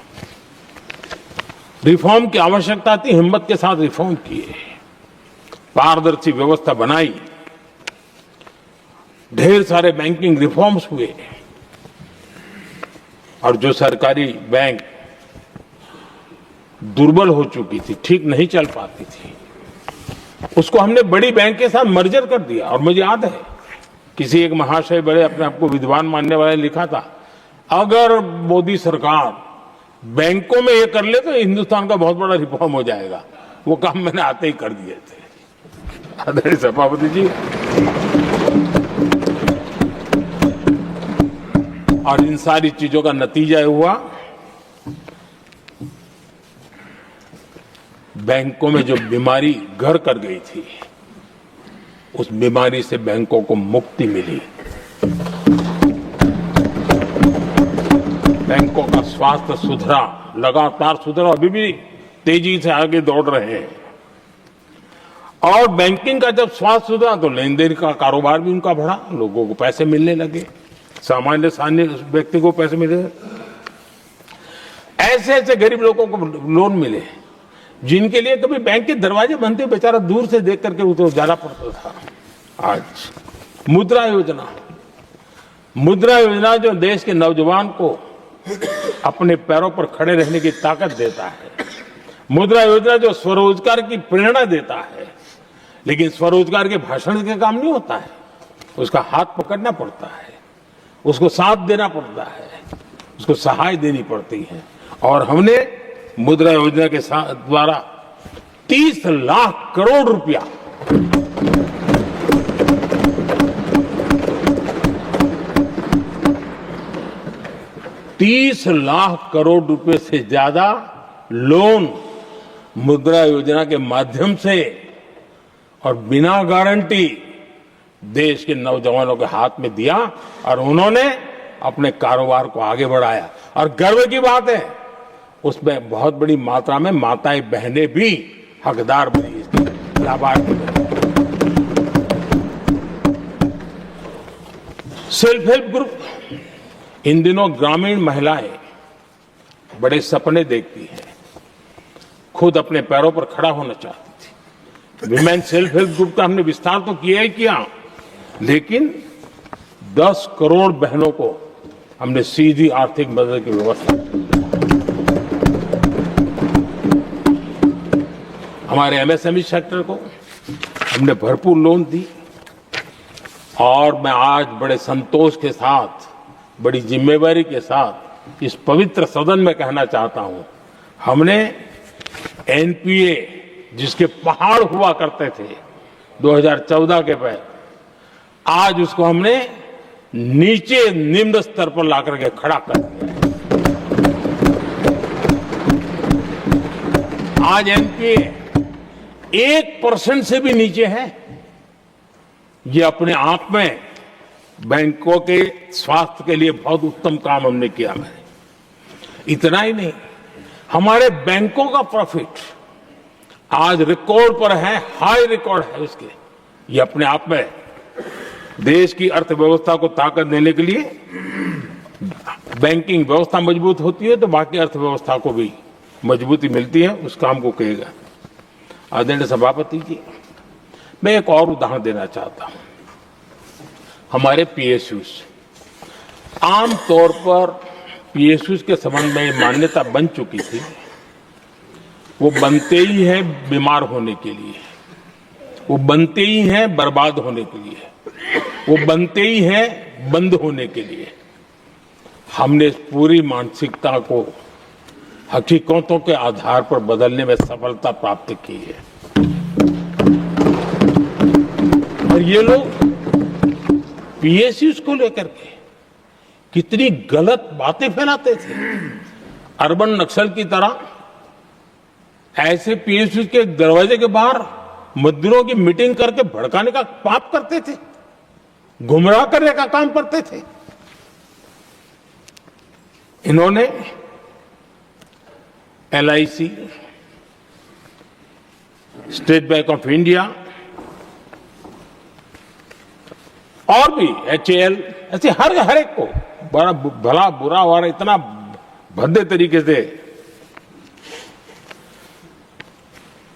रिफॉर्म की आवश्यकता थी, हिम्मत के साथ रिफॉर्म किए, पारदर्शी व्यवस्था बनाई, ढेर सारे बैंकिंग रिफॉर्म्स हुए और जो सरकारी बैंक दुर्बल हो चुकी थी, ठीक नहीं चल पाती थी, उसको हमने बड़ी बैंक के साथ मर्जर कर दिया। और मुझे याद है किसी एक महाशय बड़े अपने आप को विद्वान मानने वाले ने लिखा था, अगर मोदी सरकार बैंकों में ये कर ले तो हिंदुस्तान का बहुत बड़ा रिफॉर्म हो जाएगा। वो काम मैंने आते ही कर दिए थे। आदरणीय सभापति जी, और इन सारी चीजों का नतीजा हुआ बैंकों में जो बीमारी घर कर गई थी उस बीमारी से बैंकों को मुक्ति मिली। बैंकों का स्वास्थ्य सुधरा, लगातार सुधरा, अभी भी तेजी से आगे दौड़ रहे हैं। और बैंकिंग का जब स्वास्थ्य सुधरा तो लेन देन का कारोबार भी उनका बढ़ा, लोगों को पैसे मिलने लगे, सामान्य व्यक्ति को पैसे मिले। ऐसे ऐसे गरीब लोगों को लोन मिले जिनके लिए कभी बैंक के दरवाजे बनते बेचारा दूर से देख करके उसे जाना पड़ता था। आज मुद्रा योजना जो देश के नौजवान को अपने पैरों पर खड़े रहने की ताकत देता है, मुद्रा योजना जो स्वरोजगार की प्रेरणा देता है, लेकिन स्वरोजगार के भाषण के काम नहीं होता है, उसका हाथ पकड़ना पड़ता है, उसको साथ देना पड़ता है, उसको सहाय देनी पड़ती है। और हमने मुद्रा योजना के साथ द्वारा 30 लाख करोड़ रुपया 30 लाख करोड़ रुपए से ज्यादा लोन मुद्रा योजना के माध्यम से और बिना गारंटी देश के नौजवानों के हाथ में दिया और उन्होंने अपने कारोबार को आगे बढ़ाया। और गर्व की बात है, उसमें बहुत बड़ी मात्रा में माताएं बहनें भी हकदार बनी, इसकी लाभार्थी बनी। सेल्फ हेल्प ग्रुप, इन दिनों ग्रामीण महिलाएं बड़े सपने देखती हैं, खुद अपने पैरों पर खड़ा होना चाहती थी। विमेन सेल्फ हेल्प ग्रुप का हमने विस्तार तो किया ही किया, लेकिन 10 करोड़ बहनों को हमने सीधी आर्थिक मदद की व्यवस्था की। हमारे एमएसएमई सेक्टर को हमने भरपूर लोन दी और मैं आज बड़े संतोष के साथ, बड़ी जिम्मेवारी के साथ इस पवित्र सदन में कहना चाहता हूं, हमने एनपीए जिसके पहाड़ हुआ करते थे 2014 के पहले, आज उसको हमने नीचे निम्न स्तर पर लाकर के खड़ा कर दिया है। आज एनपीए 1% से भी नीचे है। ये अपने आप में बैंकों के स्वास्थ्य के लिए बहुत उत्तम काम हमने किया है। इतना ही नहीं, हमारे बैंकों का प्रॉफिट आज रिकॉर्ड पर है, हाई रिकॉर्ड है उसके। ये अपने आप में देश की अर्थव्यवस्था को ताकत देने के लिए, बैंकिंग व्यवस्था मजबूत होती है तो बाकी अर्थव्यवस्था को भी मजबूती मिलती है। उस काम को कहेगा आदरणीय सभापति जी। मैं एक और उदाहरण देना चाहता हूं। हमारे पीएसयूज, आमतौर पर पीएसयूज के संबंध में मान्यता बन चुकी थी, वो बनते ही हैं बीमार होने के लिए, वो बनते ही हैं बर्बाद होने के लिए, वो बनते ही हैं बंद होने के लिए। हमने इस पूरी मानसिकता को हकीकतों के आधार पर बदलने में सफलता प्राप्त की है। और ये लोग पीएसयूज को लेकर के कितनी गलत बातें फैलाते थे। अर्बन नक्सल की तरह ऐसे पीएसयूज के दरवाजे के बाहर मजदूरों की मीटिंग करके भड़काने का पाप करते थे, गुमराह करने का काम करते थे। इन्होंने LIC, state bank of India और भी एचएएल, ऐसे हर एक को बड़ा भला बुरा और इतना भद्दे तरीके से,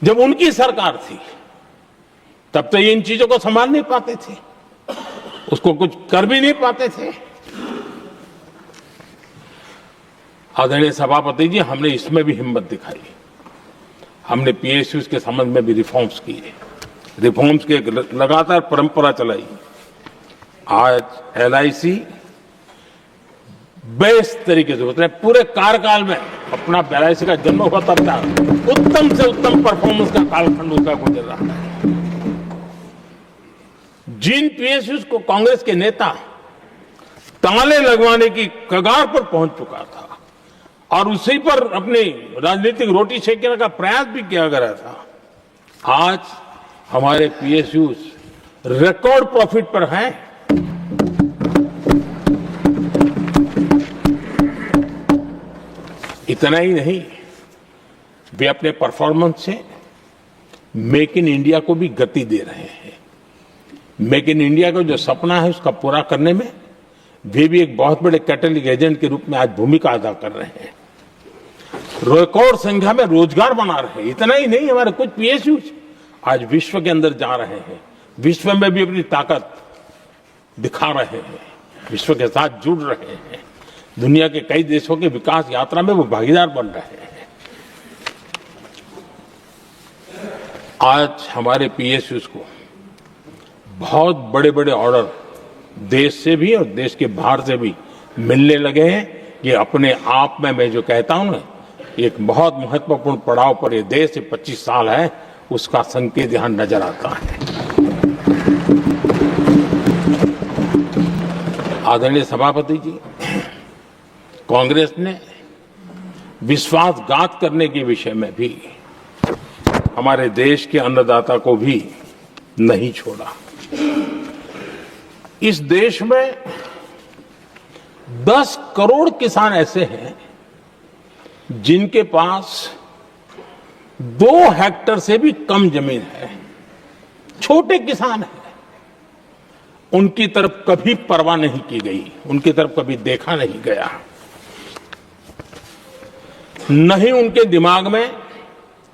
जब उनकी सरकार थी तब तो ये इन चीजों को संभाल नहीं पाते थे, उसको कुछ कर भी नहीं पाते थे। आदरणीय सभापति जी, हमने इसमें भी हिम्मत दिखाई। हमने पीएसयूज के संबंध में भी रिफॉर्म्स किए, रिफॉर्म्स की एक लगातार परंपरा चलाई। आज एलआईसी बेस्ट तरीके से उसने पूरे कार्यकाल में अपना एलआईसी का जन्म हुआ तब तक उत्तम से उत्तम परफॉर्मेंस का कालखंड उसका गुजर रहा है। जिन पीएसयूज को कांग्रेस के नेता ताले लगवाने की कगार पर पहुंच चुका था और उसी पर अपनी राजनीतिक रोटी सेकने का प्रयास भी किया गया था, आज हमारे पीएसयूज रिकॉर्ड प्रॉफिट पर हैं। इतना ही नहीं, वे अपने परफॉर्मेंस से मेक इन इंडिया को भी गति दे रहे हैं। मेक इन इंडिया का जो सपना है उसका पूरा करने में वे भी एक बहुत बड़े कैटलिक एजेंट के रूप में आज भूमिका अदा कर रहे हैं। रिकॉर्ड संख्या में रोजगार बना रहे हैं। इतना ही नहीं, हमारे कुछ पीएसयूज आज विश्व के अंदर जा रहे हैं, विश्व में भी अपनी ताकत दिखा रहे हैं, विश्व के साथ जुड़ रहे हैं, दुनिया के कई देशों के विकास यात्रा में वो भागीदार बन रहे हैं। आज हमारे पीएसयूज को बहुत बड़े बड़े ऑर्डर देश से भी और देश के बाहर से भी मिलने लगे हैं। ये अपने आप में मैं जो कहता हूं ना, एक बहुत महत्वपूर्ण पड़ाव पर ये देश 25 साल है, उसका संकेत यहां नजर आता है। आदरणीय सभापति जी, कांग्रेस ने विश्वासघात करने के विषय में भी हमारे देश के अन्नदाता को भी नहीं छोड़ा। इस देश में 10 करोड़ किसान ऐसे हैं जिनके पास 2 हेक्टेयर से भी कम जमीन है, छोटे किसान हैं। उनकी तरफ कभी परवाह नहीं की गई, उनकी तरफ कभी देखा नहीं गया, नहीं उनके दिमाग में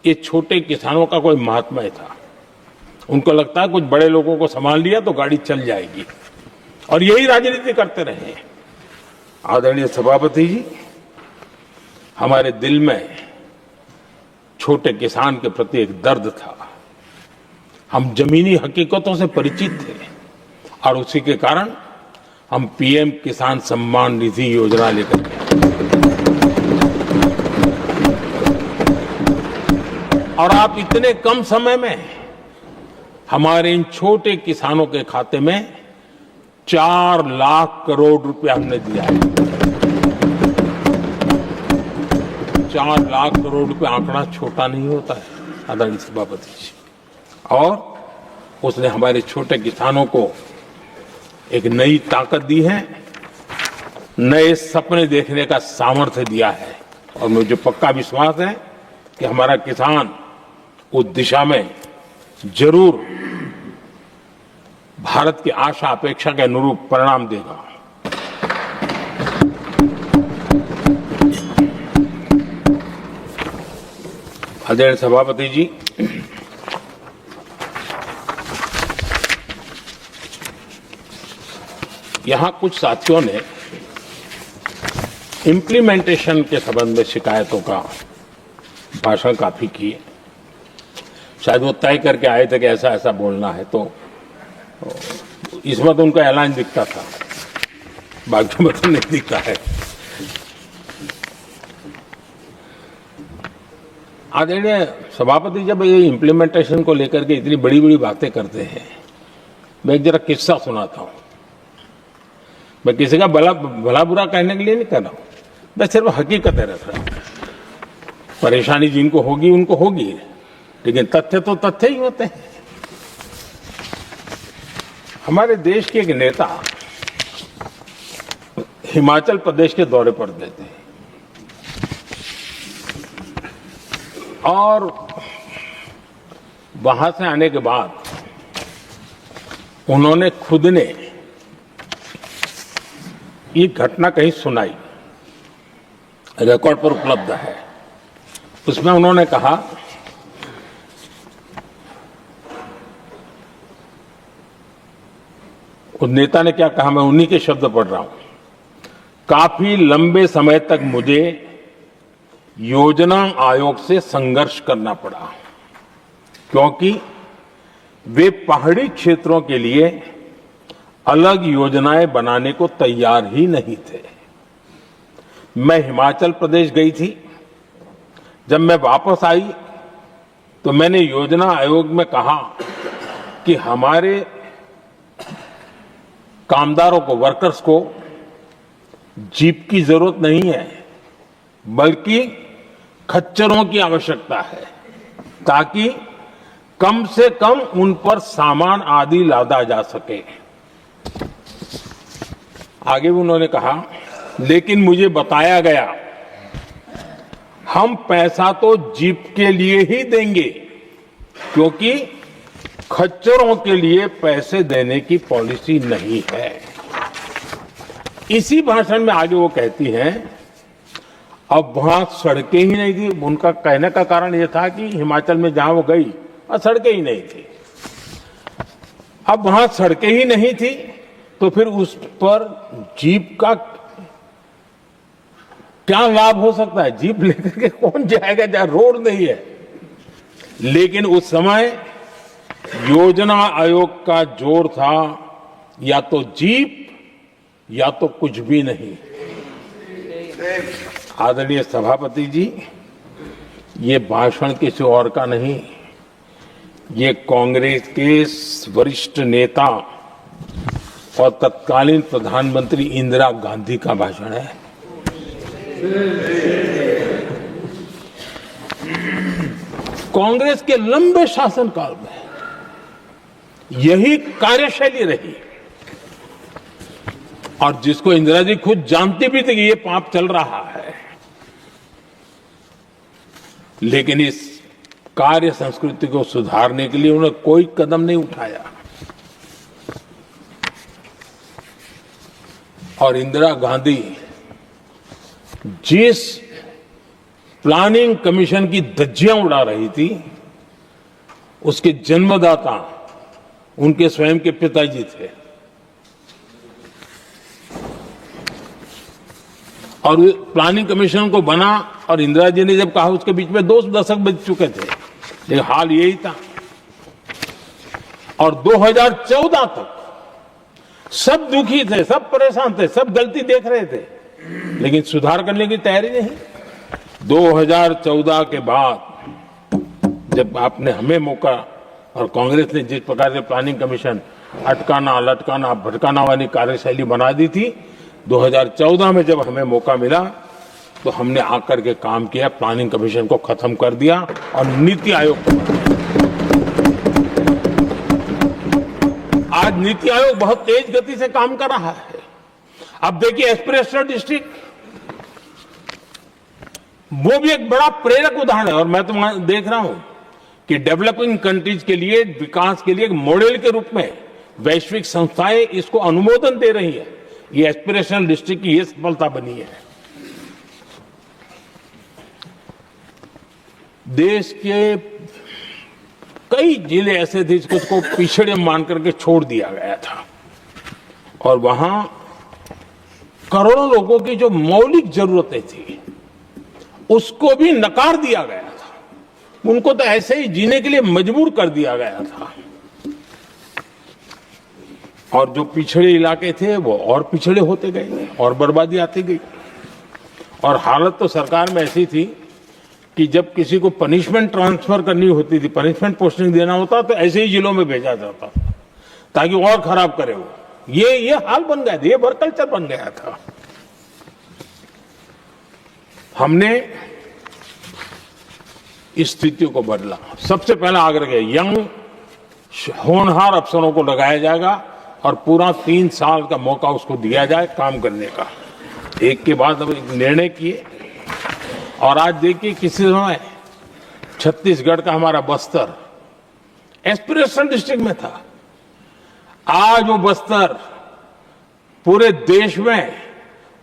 ये छोटे किसानों का कोई महात्मा था। उनको लगता है कुछ बड़े लोगों को संभाल लिया तो गाड़ी चल जाएगी, और यही राजनीति करते रहे। आदरणीय सभापति जी, हमारे दिल में छोटे किसान के प्रति एक दर्द था। हम जमीनी हकीकतों से परिचित थे और उसी के कारण हम पीएम किसान सम्मान निधि योजना लेकर के और आप इतने कम समय में हमारे इन छोटे किसानों के खाते में 4 लाख करोड़ रुपया हमने दिया है। 4 लाख करोड़ रुपया आंकड़ा छोटा नहीं होता है आदरणीय सभापति जी। और उसने हमारे छोटे किसानों को एक नई ताकत दी है, नए सपने देखने का सामर्थ्य दिया है। और मुझे पक्का विश्वास है कि हमारा किसान उस दिशा में जरूर भारत की आशा अपेक्षा के अनुरूप परिणाम देगा। आदरणीय सभापति जी, यहां कुछ साथियों ने इम्प्लीमेंटेशन के संबंध में शिकायतों का भाषण काफी किए। शायद वो तय करके आए थे कि ऐसा ऐसा बोलना है, तो इसमें तो उनका ऐलान दिखता था, बाकी में तो नहीं दिखता है। आदरणीय सभापति, जब ये इम्प्लीमेंटेशन को लेकर के इतनी बड़ी बड़ी बातें करते हैं, मैं एक जरा किस्सा सुनाता हूं। मैं किसी का भला बुरा कहने के लिए नहीं कर रहा हूं, मैं सिर्फ हकीकतें रख रहा हूं। परेशानी जिनको होगी उनको होगी, लेकिन तथ्य तो तथ्य ही होते हैं। हमारे देश के एक नेता हिमाचल प्रदेश के दौरे पर गए थे और वहां से आने के बाद उन्होंने खुद ने ये घटना कहीं सुनाई, रिकॉर्ड पर उपलब्ध है। उसमें उन्होंने कहा, उस नेता ने क्या कहा, मैं उन्हीं के शब्द पढ़ रहा हूं। काफी लंबे समय तक मुझे योजना आयोग से संघर्ष करना पड़ा, क्योंकि वे पहाड़ी क्षेत्रों के लिए अलग योजनाएं बनाने को तैयार ही नहीं थे। मैं हिमाचल प्रदेश गई थी। जब मैं वापस आई तो मैंने योजना आयोग में कहा कि हमारे कामदारों को, वर्कर्स को जीप की जरूरत नहीं है, बल्कि खच्चरों की आवश्यकता है, ताकि कम से कम उन पर सामान आदि लादा जा सके। आगे भी उन्होंने कहा, लेकिन मुझे बताया गया हम पैसा तो जीप के लिए ही देंगे, क्योंकि खच्चरों के लिए पैसे देने की पॉलिसी नहीं है। इसी भाषण में आगे वो कहती हैं, अब वहां सड़कें ही नहीं थी। उनका कहने का कारण यह था कि हिमाचल में जहां वो गई वहां सड़कें ही नहीं थी। अब वहां सड़कें ही नहीं थी तो फिर उस पर जीप का क्या लाभ हो सकता है? जीप लेकर के कौन जाएगा जहां रोड नहीं है? लेकिन उस समय योजना आयोग का जोर था या तो जीप या तो कुछ भी नहीं। आदरणीय सभापति जी, ये भाषण किसी और का नहीं, ये कांग्रेस के वरिष्ठ नेता और तत्कालीन प्रधानमंत्री इंदिरा गांधी का भाषण है। कांग्रेस के लंबे शासनकाल में यही कार्यशैली रही और जिसको इंदिरा जी खुद जानती भी थी कि ये पाप चल रहा है, लेकिन इस कार्य संस्कृति को सुधारने के लिए उन्होंने कोई कदम नहीं उठाया। और इंदिरा गांधी जिस प्लानिंग कमीशन की धज्जियां उड़ा रही थी, उसके जन्मदाता उनके स्वयं के पिताजी थे। और प्लानिंग कमीशन को बना और इंदिरा जी ने जब कहा, उसके बीच में 2 दशक बज चुके थे, लेकिन हाल यही था। और 2014 तक सब दुखी थे, सब परेशान थे, सब गलती देख रहे थे, लेकिन सुधार करने की तैयारी नहीं। 2014 के बाद जब आपने हमें मौका और कांग्रेस ने जिस प्रकार से प्लानिंग कमीशन अटकाना, लटकाना, भटकाना वाली कार्यशैली बना दी थी, 2014 में जब हमें मौका मिला तो हमने आकर के काम किया, प्लानिंग कमीशन को खत्म कर दिया और नीति आयोग को बनाया। आज नीति आयोग बहुत तेज गति से काम कर रहा है। अब देखिए एस्पिरेशनल डिस्ट्रिक्ट, वो भी एक बड़ा प्रेरक उदाहरण है। और मैं तो देख रहा हूं कि डेवलपिंग कंट्रीज के लिए, विकास के लिए एक मॉडल के रूप में वैश्विक संस्थाएं इसको अनुमोदन दे रही है। ये एस्पिरेशनल डिस्ट्रिक्ट की ये सफलता बनी है। देश के कई जिले ऐसे थे जिसको पिछड़े मान करके छोड़ दिया गया था, और वहां करोड़ों लोगों की जो मौलिक जरूरतें थी उसको भी नकार दिया गया था। उनको तो ऐसे ही जीने के लिए मजबूर कर दिया गया था। और जो पिछड़े इलाके थे वो और पिछड़े होते गए और बर्बादी आती गई। और हालत तो सरकार में ऐसी थी कि जब किसी को पनिशमेंट ट्रांसफर करनी होती थी, पनिशमेंट पोस्टिंग देना होता, तो ऐसे ही जिलों में भेजा जाता था ताकि और खराब करे वो। ये हाल बन गया था, ये वर्क कल्चर बन गया था। हमने इस स्थिति को बदला। सबसे पहला आग्रह किया, यंग होनहार अफसरों को लगाया जाएगा और पूरा 3 साल का मौका उसको दिया जाए काम करने का। एक के बाद अब एक निर्णय किए। और आज देखिए किसी समय छत्तीसगढ़ का हमारा बस्तर एस्पिरेशनल डिस्ट्रिक्ट में था, आज वो बस्तर पूरे देश में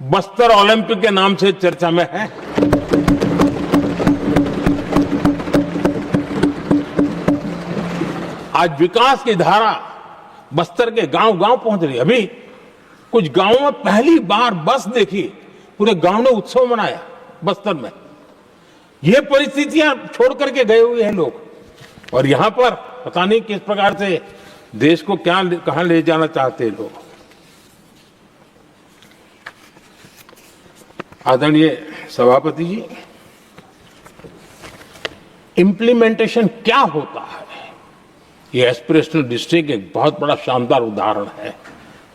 बस्तर ओलंपिक के नाम से चर्चा में है। आज विकास की धारा बस्तर के गांव-गांव पहुंच रही है। अभी कुछ गांवों में पहली बार बस देखी, पूरे गांव ने उत्सव मनाया बस्तर में। ये परिस्थितियां छोड़ करके गए हुए हैं लोग, और यहां पर पता नहीं किस प्रकार से देश को कहां ले जाना चाहते हैं लोग। आदरणीय सभापति जी, इंप्लीमेंटेशन क्या होता है, ये एस्पिरेशनल डिस्ट्रिक्ट एक बहुत बड़ा शानदार उदाहरण है।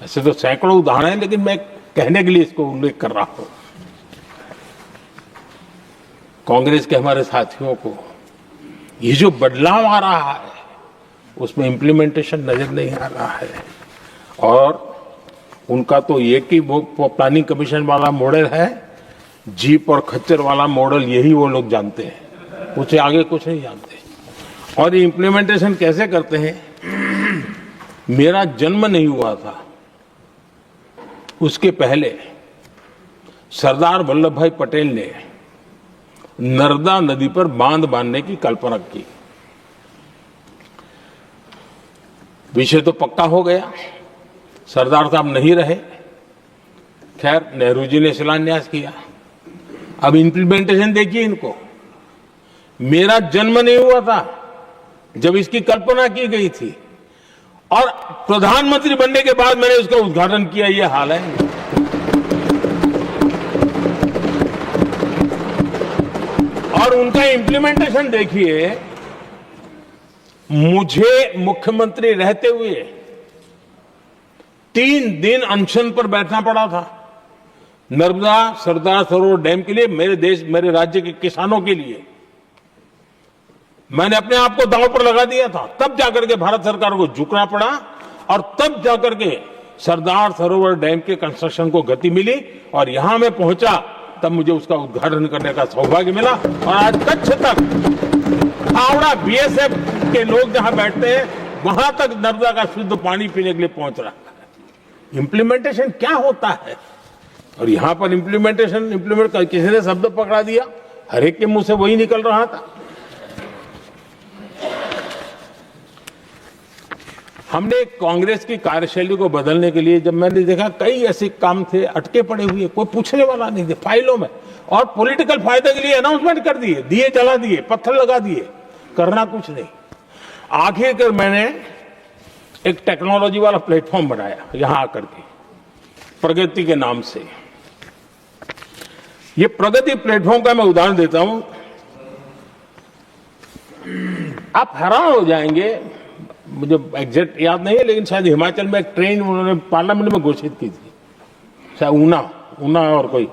ऐसे तो सैकड़ों उदाहरण हैं, लेकिन मैं कहने के लिए इसको उल्लेख कर रहा हूं। कांग्रेस के हमारे साथियों को ये जो बदलाव आ रहा है उसमें इंप्लीमेंटेशन नजर नहीं आ रहा है। और उनका तो एक ही वो प्लानिंग कमीशन वाला मॉडल है, जीप और खच्चर वाला मॉडल, यही वो लोग जानते हैं, उससे आगे कुछ नहीं जानते। और ये इंप्लीमेंटेशन कैसे करते हैं, मेरा जन्म नहीं हुआ था उसके पहले सरदार वल्लभ भाई पटेल ने नर्मदा नदी पर बांध बांधने की कल्पना की। विषय तो पक्का हो गया, सरदार साहब नहीं रहे, खैर नेहरू जी ने शिलान्यास किया। अब इंप्लीमेंटेशन देखिए इनको। मेरा जन्म नहीं हुआ था जब इसकी कल्पना की गई थी, और प्रधानमंत्री बनने के बाद मैंने उसका उद्घाटन किया। ये हाल है। और उनका इंप्लीमेंटेशन देखिए, मुझे मुख्यमंत्री रहते हुए 3 दिन अनशन पर बैठना पड़ा था। नर्मदा सरदार सरोवर डैम के लिए, मेरे देश, मेरे राज्य के किसानों के लिए मैंने अपने आप को दांव पर लगा दिया था। तब जाकर के भारत सरकार को झुकना पड़ा और तब जाकर के सरदार सरोवर डैम के कंस्ट्रक्शन को गति मिली और यहां मैं पहुंचा तब मुझे उसका उद्घाटन करने का सौभाग्य मिला। और आज कच्छ तक, हावड़ा बीएसएफ के लोग जहां बैठते हैं वहां तक नर्मदा का शुद्ध पानी पीने के लिए पहुंच रहा है। इंप्लीमेंटेशन क्या होता है? और यहां पर इम्प्लीमेंट किसी ने शब्द पकड़ा दिया, हर एक के मुंह से वही निकल रहा था। हमने कांग्रेस की कार्यशैली को बदलने के लिए, जब मैंने देखा कई ऐसे काम थे अटके पड़े हुए, कोई पूछने वाला नहीं थे फाइलों में, और पॉलिटिकल फायदे के लिए अनाउंसमेंट कर दिए, दिए जला दिए, पत्थर लगा दिए, करना कुछ नहीं। आखिरकार मैंने एक टेक्नोलॉजी वाला प्लेटफॉर्म बनाया यहां आकर के, प्रगति के नाम से। ये प्रगति प्लेटफॉर्म का मैं उदाहरण देता हूं, आप हैरान हो जाएंगे। मुझे एग्जैक्ट याद नहीं है, लेकिन शायद हिमाचल में एक ट्रेन उन्होंने पार्लियामेंट में घोषित की थी, शायद ऊना और कोई।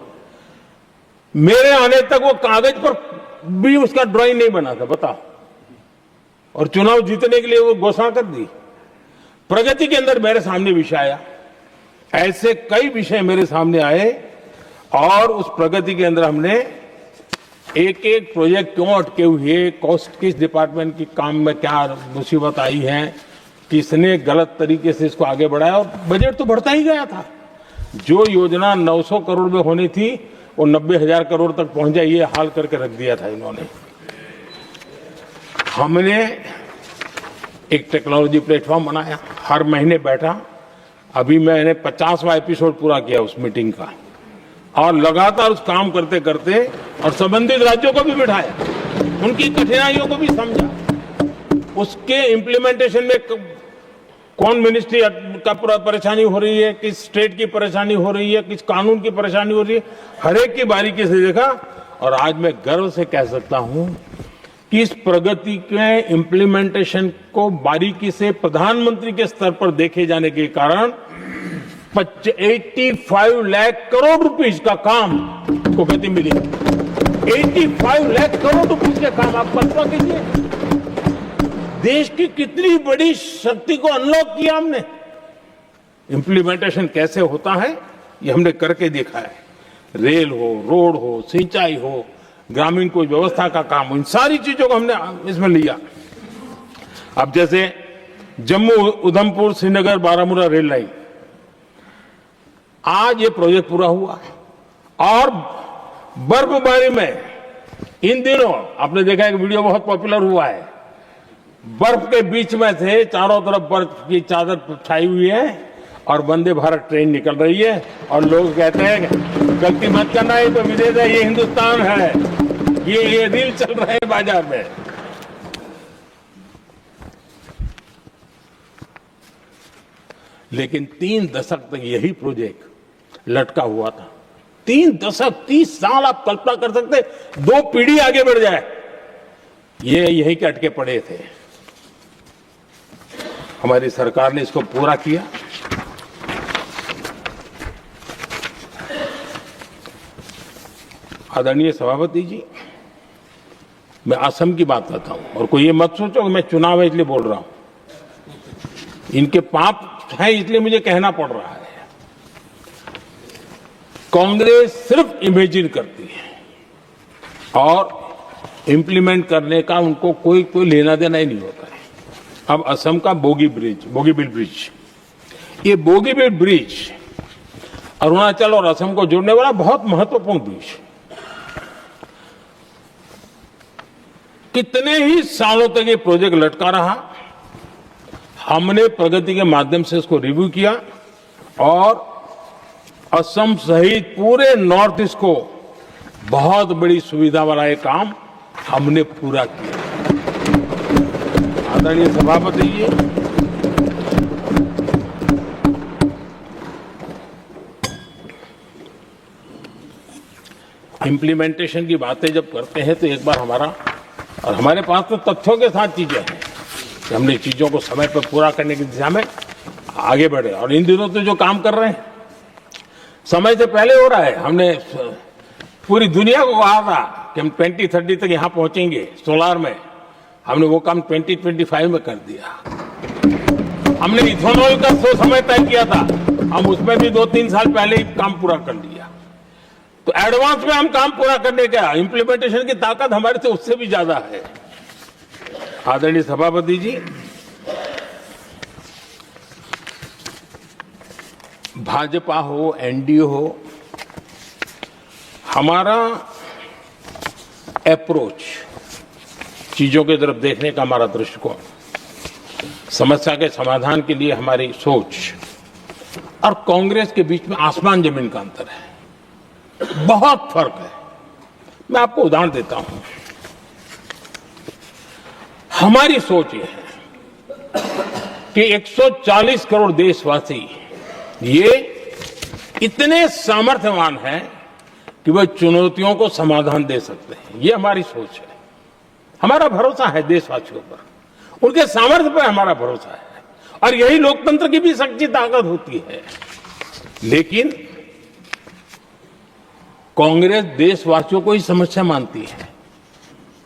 मेरे आने तक वो कागज पर भी उसका ड्राइंग नहीं बना था, बताओ, और चुनाव जीतने के लिए वो घोषणा कर दी। प्रगति के अंदर मेरे सामने विषय आया, ऐसे कई विषय मेरे सामने आए और उस प्रगति के अंदर हमने एक एक प्रोजेक्ट क्यों अटके हुए, कॉस्ट किस डिपार्टमेंट की काम में क्या मुसीबत आई है, किसने गलत तरीके से इसको आगे बढ़ाया, और बजट तो बढ़ता ही गया था। जो योजना 900 करोड़ में होनी थी वो 90,000 करोड़ तक पहुंच जाए, ये हाल करके रख दिया था इन्होंने। हमने एक टेक्नोलॉजी प्लेटफॉर्म बनाया, हर महीने बैठा, अभी मैंने 50वां एपिसोड पूरा किया उस मीटिंग का, और लगातार उस काम करते करते और संबंधित राज्यों को भी बिठाया, उनकी कठिनाइयों को भी समझा, उसके इम्प्लीमेंटेशन में कौन मिनिस्ट्री का परेशानी हो रही है, किस स्टेट की परेशानी हो रही है, किस कानून की परेशानी हो रही है, हर एक की बारीकी से देखा। और आज मैं गर्व से कह सकता हूं कि इस प्रगति के इम्प्लीमेंटेशन को बारीकी से प्रधानमंत्री के स्तर पर देखे जाने के कारण 85 लाख करोड़ रुपीस का काम को गति मिली। 85 लाख करोड़ रुपीस के काम, आप कल्पना कीजिए देश की कितनी बड़ी शक्ति को अनलॉक किया हमने। इंप्लीमेंटेशन कैसे होता है ये हमने करके देखा है। रेल हो, रोड हो, सिंचाई हो, ग्रामीण कोई व्यवस्था का काम, इन सारी चीजों को हमने इसमें लिया। अब जैसे जम्मू उधमपुर श्रीनगर बारामूला रेल लाइन, आज ये प्रोजेक्ट पूरा हुआ। और बर्फबारी में इन दिनों आपने देखा एक वीडियो बहुत पॉपुलर हुआ है, बर्फ के बीच में थे, चारों तरफ बर्फ की चादर छाई हुई है और वंदे भारत ट्रेन निकल रही है, और लोग कहते हैं गलती मत करना, ये तो विदेश है, ये हिंदुस्तान है, ये रील चल रहे हैं बाजार में। लेकिन 3 दशक तक यही प्रोजेक्ट लटका हुआ था। 3 दशक, 30 साल, आप कल्पना कर सकते, 2 पीढ़ी आगे बढ़ जाए, ये यही के अटके पड़े थे। हमारी सरकार ने इसको पूरा किया। आदरणीय सभापति जी, मैं असम की बात करता हूं, और कोई ये मत सोचो कि मैं चुनाव है इसलिए बोल रहा हूं, इनके पाप है इसलिए मुझे कहना पड़ रहा है। कांग्रेस सिर्फ इमेजिन करती है और इंप्लीमेंट करने का उनको कोई लेना देना ही नहीं होता है। अब असम का बोगीबिल ब्रिज, ये बोगीबिल ब्रिज अरुणाचल और असम को जोड़ने वाला बहुत महत्वपूर्ण ब्रिज, कितने ही सालों तक ये प्रोजेक्ट लटका रहा। हमने प्रगति के माध्यम से इसको रिव्यू किया और असम सहित पूरे नॉर्थ ईस्ट को बहुत बड़ी सुविधा वाला ये काम हमने पूरा किया। आदरणीय सभापति जी, इंप्लीमेंटेशन की बातें जब करते हैं तो एक बार हमारे पास तो तथ्यों के साथ चीजें हैं कि हमने चीजों को समय पर पूरा करने की दिशा में आगे बढ़े। और इन दिनों तो जो काम कर रहे हैं, समय से पहले हो रहा है। हमने पूरी दुनिया को कहा था कि हम 2030 तक यहां पहुंचेंगे सोलार में। हमने वो काम 2025 में कर दिया। हमने इथेनॉल का समय तय किया था, हम उसमें भी 2-3 साल पहले ही काम पूरा कर लिया। तो एडवांस में हम काम पूरा करने का इंप्लीमेंटेशन की ताकत हमारे से उससे भी ज्यादा है। आदरणीय सभापति जी, भाजपा हो, एनडीए हो, हमारा अप्रोच, चीजों की तरफ देखने का हमारा दृष्टिकोण, समस्या के समाधान के लिए हमारी सोच और कांग्रेस के बीच में आसमान जमीन का अंतर है, बहुत फर्क है। मैं आपको उदाहरण देता हूं। हमारी सोच ये है कि 140 करोड़ देशवासी ये इतने सामर्थ्यवान हैं कि वह चुनौतियों को समाधान दे सकते हैं। ये हमारी सोच है। हमारा भरोसा है देशवासियों पर, उनके सामर्थ्य पर हमारा भरोसा है, और यही लोकतंत्र की भी सच्ची ताकत होती है। लेकिन कांग्रेस देशवासियों को ही समस्या मानती है।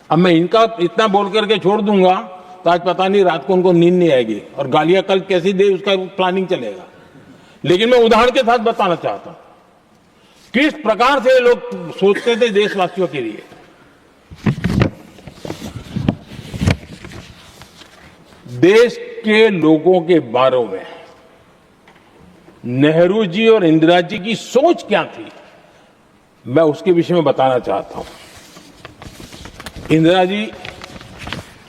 अब मैं इनका इतना बोल करके छोड़ दूंगा तो आज पता नहीं रात को उनको नींद नहीं आएगी और गालियां कल कैसी दे उसका प्लानिंग चलेगा। लेकिन मैं उदाहरण के साथ बताना चाहता हूं किस प्रकार से लोग सोचते थे देशवासियों के लिए। देश के लोगों के बारे में नेहरू जी और इंदिरा जी की सोच क्या थी, मैं उसके विषय में बताना चाहता हूं। इंदिरा जी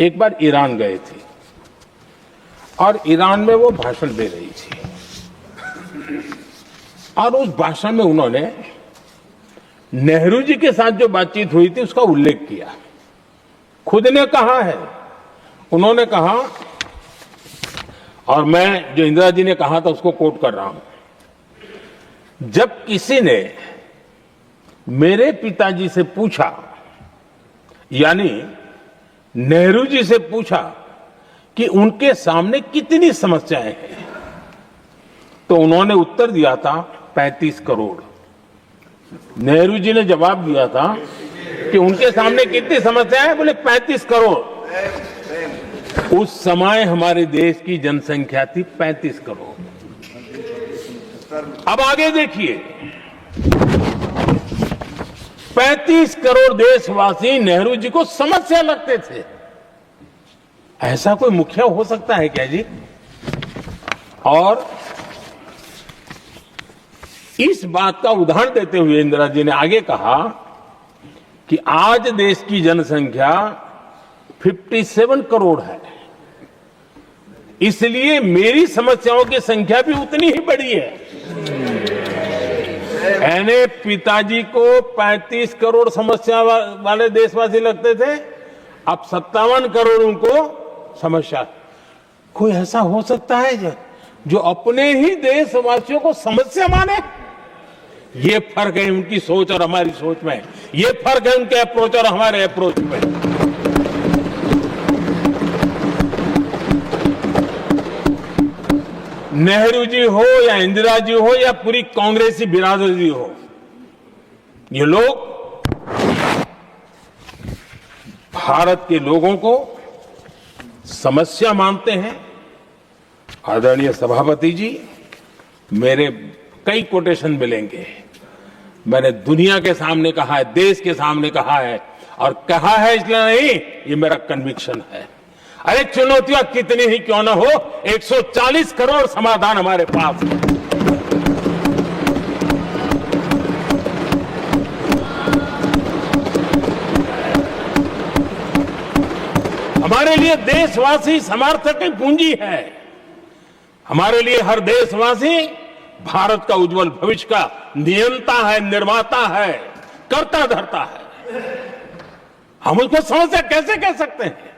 एक बार ईरान गए थे और ईरान में वो भाषण दे रही थी, और उस भाषण में उन्होंने नेहरू जी के साथ जो बातचीत हुई थी उसका उल्लेख किया। खुद ने कहा है, उन्होंने कहा, और मैं जो इंदिरा जी ने कहा था उसको कोट कर रहा हूं, जब किसी ने मेरे पिताजी से पूछा, यानी नेहरू जी से पूछा कि उनके सामने कितनी समस्याएं हैं, तो उन्होंने उत्तर दिया था 35 करोड़। नेहरू जी ने जवाब दिया था कि उनके सामने कितनी समस्याएं हैं, बोले 35 करोड़। उस समय हमारे देश की जनसंख्या थी 35 करोड़। अब आगे देखिए, 35 करोड़ देशवासी नेहरू जी को समस्या लगते थे। ऐसा कोई मुखिया हो सकता है क्या जी? और इस बात का उदाहरण देते हुए इंदिरा जी ने आगे कहा कि आज देश की जनसंख्या 57 करोड़ है, इसलिए मेरी समस्याओं की संख्या भी उतनी ही बड़ी है। यानी पिताजी को 35 करोड़ समस्या वाले देशवासी लगते थे, अब 57 करोड़ उनको समस्या। कोई ऐसा हो सकता है जो अपने ही देशवासियों को समस्या माने? ये फर्क है उनकी सोच और हमारी सोच में, ये फर्क है उनके अप्रोच और हमारे अप्रोच में। नेहरू जी हो या इंदिरा जी हो या पूरी कांग्रेसी बिरादरी हो, ये लोग भारत के लोगों को समस्या मानते हैं। आदरणीय सभापति जी, मेरे कई कोटेशन मिलेंगे। मैंने दुनिया के सामने कहा है, देश के सामने कहा है, और कहा है इसलिए नहीं, ये मेरा कन्विक्शन है। अरे चुनौतियां कितनी ही क्यों ना हो, 140 करोड़ समाधान हमारे पास है। हमारे लिए देशवासी समर्थक की पूंजी है। हमारे लिए हर देशवासी भारत का उज्जवल भविष्य का नियंता है, निर्माता है, कर्ता धर्ता है। हम उसको समस्या कैसे कह सकते हैं?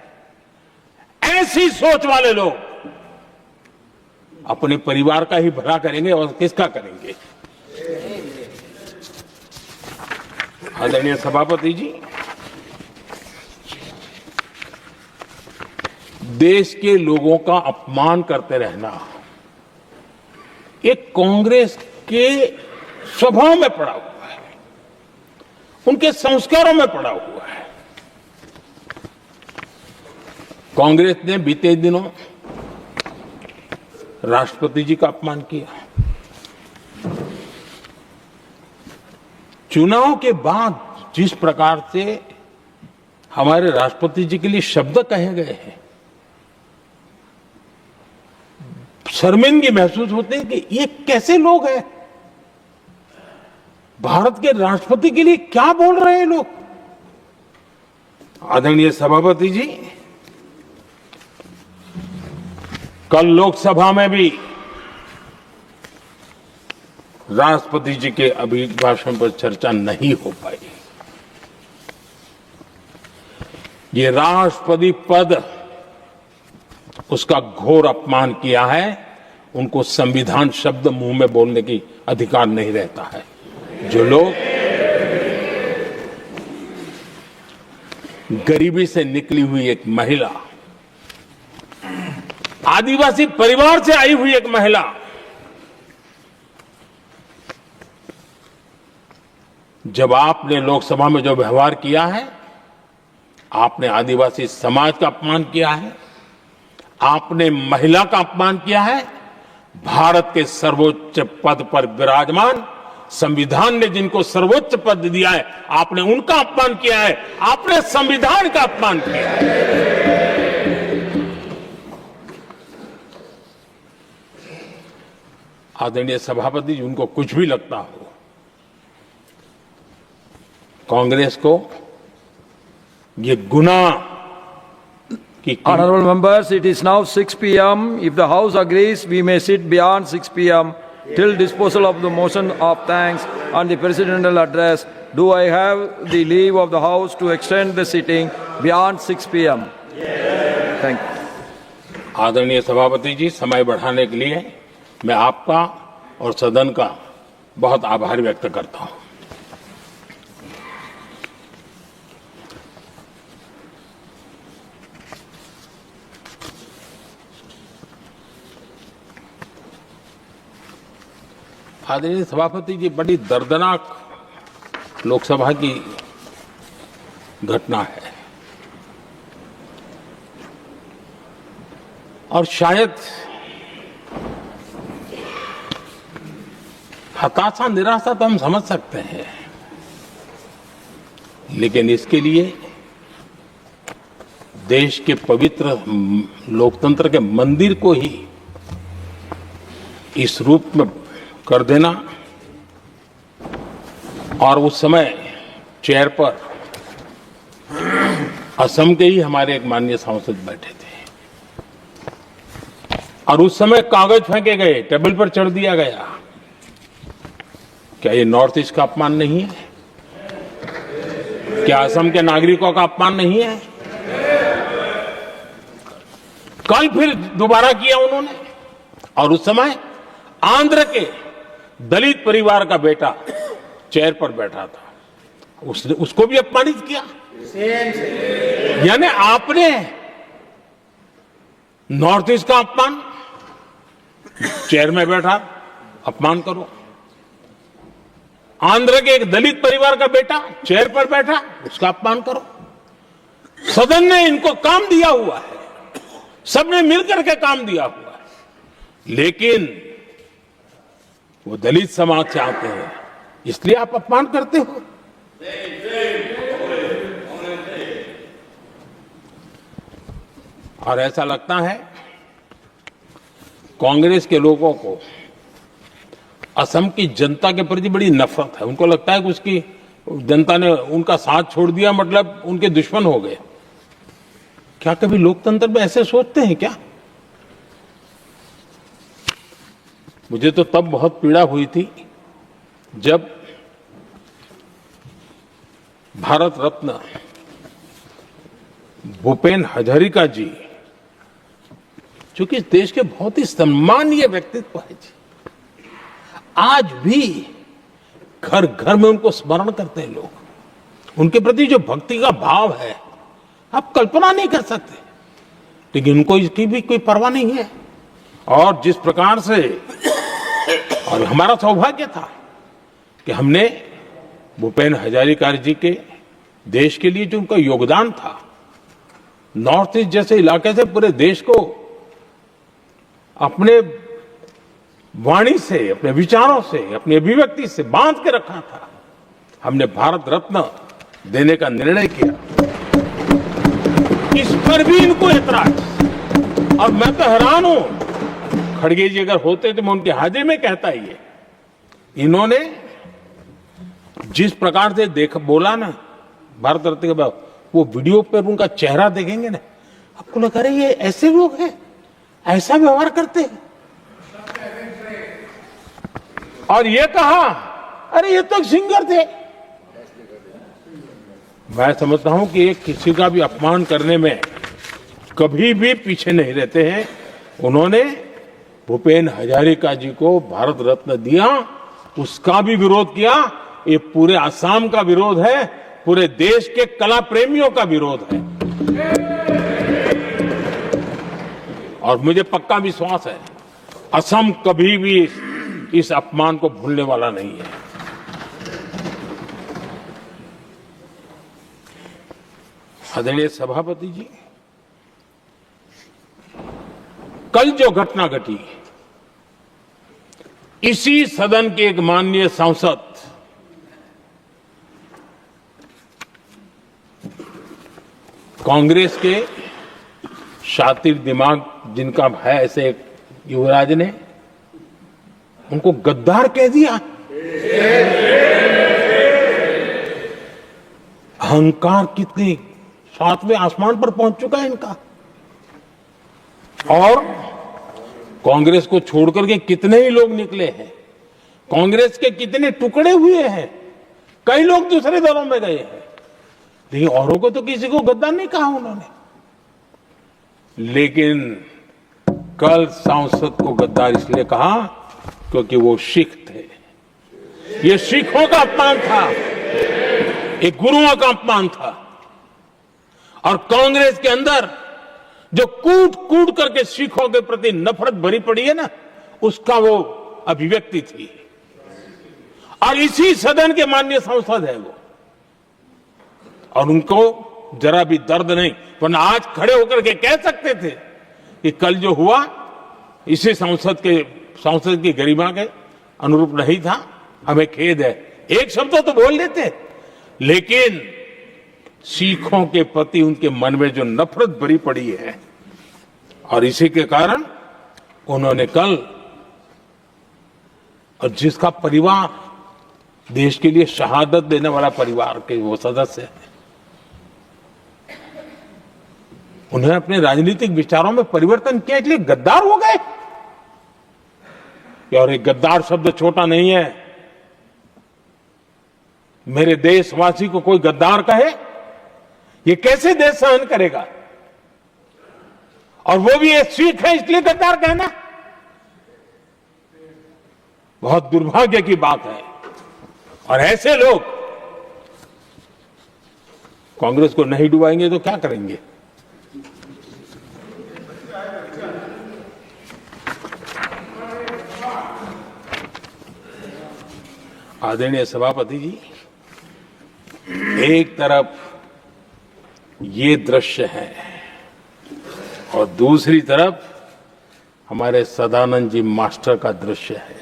ऐसी सोच वाले लोग अपने परिवार का ही भला करेंगे और किसका करेंगे? आदरणीय सभापति जी, देश के लोगों का अपमान करते रहना, ये कांग्रेस के स्वभाव में पड़ा हुआ है, उनके संस्कारों में पड़ा हुआ है। कांग्रेस ने बीते दिनों राष्ट्रपति जी का अपमान किया। चुनाव के बाद जिस प्रकार से हमारे राष्ट्रपति जी के लिए शब्द कहे गए हैं, शर्मिंदगी महसूस होती है कि ये कैसे लोग हैं, भारत के राष्ट्रपति के लिए क्या बोल रहे हैं लोग। आदरणीय सभापति जी, कल लोकसभा में भी राष्ट्रपति जी के अभिभाषण पर चर्चा नहीं हो पाई। ये राष्ट्रपति पद, उसका घोर अपमान किया है। उनको संविधान शब्द मुंह में बोलने की अधिकार नहीं रहता है। जो लोग गरीबी से निकली हुई एक महिला, आदिवासी परिवार से आई हुई एक महिला, जब आपने लोकसभा में जो व्यवहार किया है, आपने आदिवासी समाज का अपमान किया है, आपने महिला का अपमान किया है। भारत के सर्वोच्च पद पर विराजमान, संविधान ने जिनको सर्वोच्च पद दिया है, आपने उनका अपमान किया है, आपने संविधान का अपमान किया है। आदरणीय सभापति जी, उनको कुछ भी लगता हो, कांग्रेस को ये गुनाह की Honorable members, it is now 6 p.m. If the House agrees, we may sit beyond 6 p.m. till disposal of the motion of thanks and the presidential address. Do I have the leave of the House to extend the sitting beyond 6 p.m.? Thank you. आदरणीय सभापति जी, समय बढ़ाने के लिए मैं आपका और सदन का बहुत आभार व्यक्त करता हूं। आदरणीय सभापति जी, बड़ी दर्दनाक लोकसभा की घटना है और शायद हताशा निराशा तो हम समझ सकते हैं, लेकिन इसके लिए देश के पवित्र लोकतंत्र के मंदिर को ही इस रूप में कर देना, और उस समय चेयर पर असम के ही हमारे एक माननीय सांसद बैठे थे और उस समय कागज फेंके गए, टेबल पर चढ़ दिया गया। क्या ये नॉर्थ ईस्ट का अपमान नहीं है? क्या असम के नागरिकों का अपमान नहीं है? कल फिर दोबारा किया उन्होंने, और उस समय आंध्र के दलित परिवार का बेटा चेयर पर बैठा था, उसको भी अपमानित किया। यानी आपने नॉर्थ ईस्ट का अपमान, चेयर में बैठा अपमान करो। आंध्र के एक दलित परिवार का बेटा चेयर पर बैठा, उसका अपमान करो। सदन ने इनको काम दिया हुआ है, सबने मिलकर के काम दिया हुआ है, लेकिन वो दलित समाज से आते हैं, इसलिए आप अपमान करते हो। और ऐसा लगता है कांग्रेस के लोगों को असम की जनता के प्रति बड़ी नफरत है। उनको लगता है कि उसकी जनता ने उनका साथ छोड़ दिया, मतलब उनके दुश्मन हो गए। क्या कभी लोकतंत्र में ऐसे सोचते हैं क्या? मुझे तो तब बहुत पीड़ा हुई थी जब भारत रत्न भूपेन हजारिका जी, जो कि इस देश के बहुत ही सम्मानीय व्यक्तित्व है जी, आज भी घर घर में उनको स्मरण करते हैं लोग। उनके प्रति जो भक्ति का भाव है, आप कल्पना नहीं कर सकते, लेकिन उनको इसकी भी कोई परवाह नहीं है। और जिस प्रकार से, और हमारा सौभाग्य था कि हमने भूपेन हजारिका जी के देश के लिए जो उनका योगदान था, नॉर्थ ईस्ट जैसे इलाके से पूरे देश को अपने वाणी से, अपने विचारों से, अपनी अभिव्यक्ति से बांध के रखा था। हमने भारत रत्न देने का निर्णय किया। इस पर भी इनको ऐतराज, और मैं तो हैरान हूं, खड़गे जी अगर होते तो मैं उनकी हाजिरी में कहता ही है। इन्होंने जिस प्रकार से बोला ना भारत रत्न के बाद, वो वीडियो पर उनका चेहरा देखेंगे ना, आपको लगा रहे ये ऐसे लोग हैं, ऐसा व्यवहार करते हैं। और ये कहा, अरे ये तो सिंगर थे। मैं समझता हूं कि एक किसी का भी अपमान करने में कभी भी पीछे नहीं रहते हैं। उन्होंने भूपेन हजारिका जी को भारत रत्न दिया, उसका भी विरोध किया। ये पूरे असम का विरोध है, पूरे देश के कला प्रेमियों का विरोध है। और मुझे पक्का विश्वास है असम कभी भी इस अपमान को भूलने वाला नहीं है। आदरणीय सभापति जी, कल जो घटना घटी, इसी सदन के एक माननीय सांसद कांग्रेस के शातिर दिमाग जिनका है, ऐसे एक युवराज ने उनको गद्दार कह दिया। अहंकार कितनी सातवें आसमान पर पहुंच चुका है इनका। और कांग्रेस को छोड़कर के कितने ही लोग निकले हैं, कांग्रेस के कितने टुकड़े हुए हैं, कई लोग दूसरे दलों में गए हैं, लेकिन औरों को तो किसी को गद्दार नहीं कहा उन्होंने। लेकिन कल सांसद को गद्दार इसलिए कहा क्योंकि वो सिख थे। ये सिखों का अपमान था, ये गुरुओं का अपमान था। और कांग्रेस के अंदर जो कूट कूट करके सिखों के प्रति नफरत भरी पड़ी है ना, उसका वो अभिव्यक्ति थी। और इसी सदन के माननीय सांसद है वो, और उनको जरा भी दर्द नहीं, वरना आज खड़े होकर के कह सकते थे कि कल जो हुआ इसी सांसद की गरिमा के अनुरूप नहीं था, हमें खेद है। एक शब्द तो बोल लेते, लेकिन सिखों के प्रति उनके मन में जो नफरत भरी पड़ी है, और इसी के कारण उन्होंने कल, और जिसका परिवार देश के लिए शहादत देने वाला परिवार के वो सदस्य हैं, उन्होंने अपने राजनीतिक विचारों में परिवर्तन किया, इसलिए गद्दार हो गए। और एक गद्दार शब्द छोटा नहीं है। मेरे देशवासी को कोई गद्दार कहे, ये कैसे देश सहन करेगा? और वो भी एक सिख है इसलिए गद्दार कहना बहुत दुर्भाग्य की बात है। और ऐसे लोग कांग्रेस को नहीं डुबाएंगे तो क्या करेंगे? आदरणीय सभापति जी, एक तरफ ये दृश्य है और दूसरी तरफ हमारे सदानंद जी मास्टर का दृश्य है।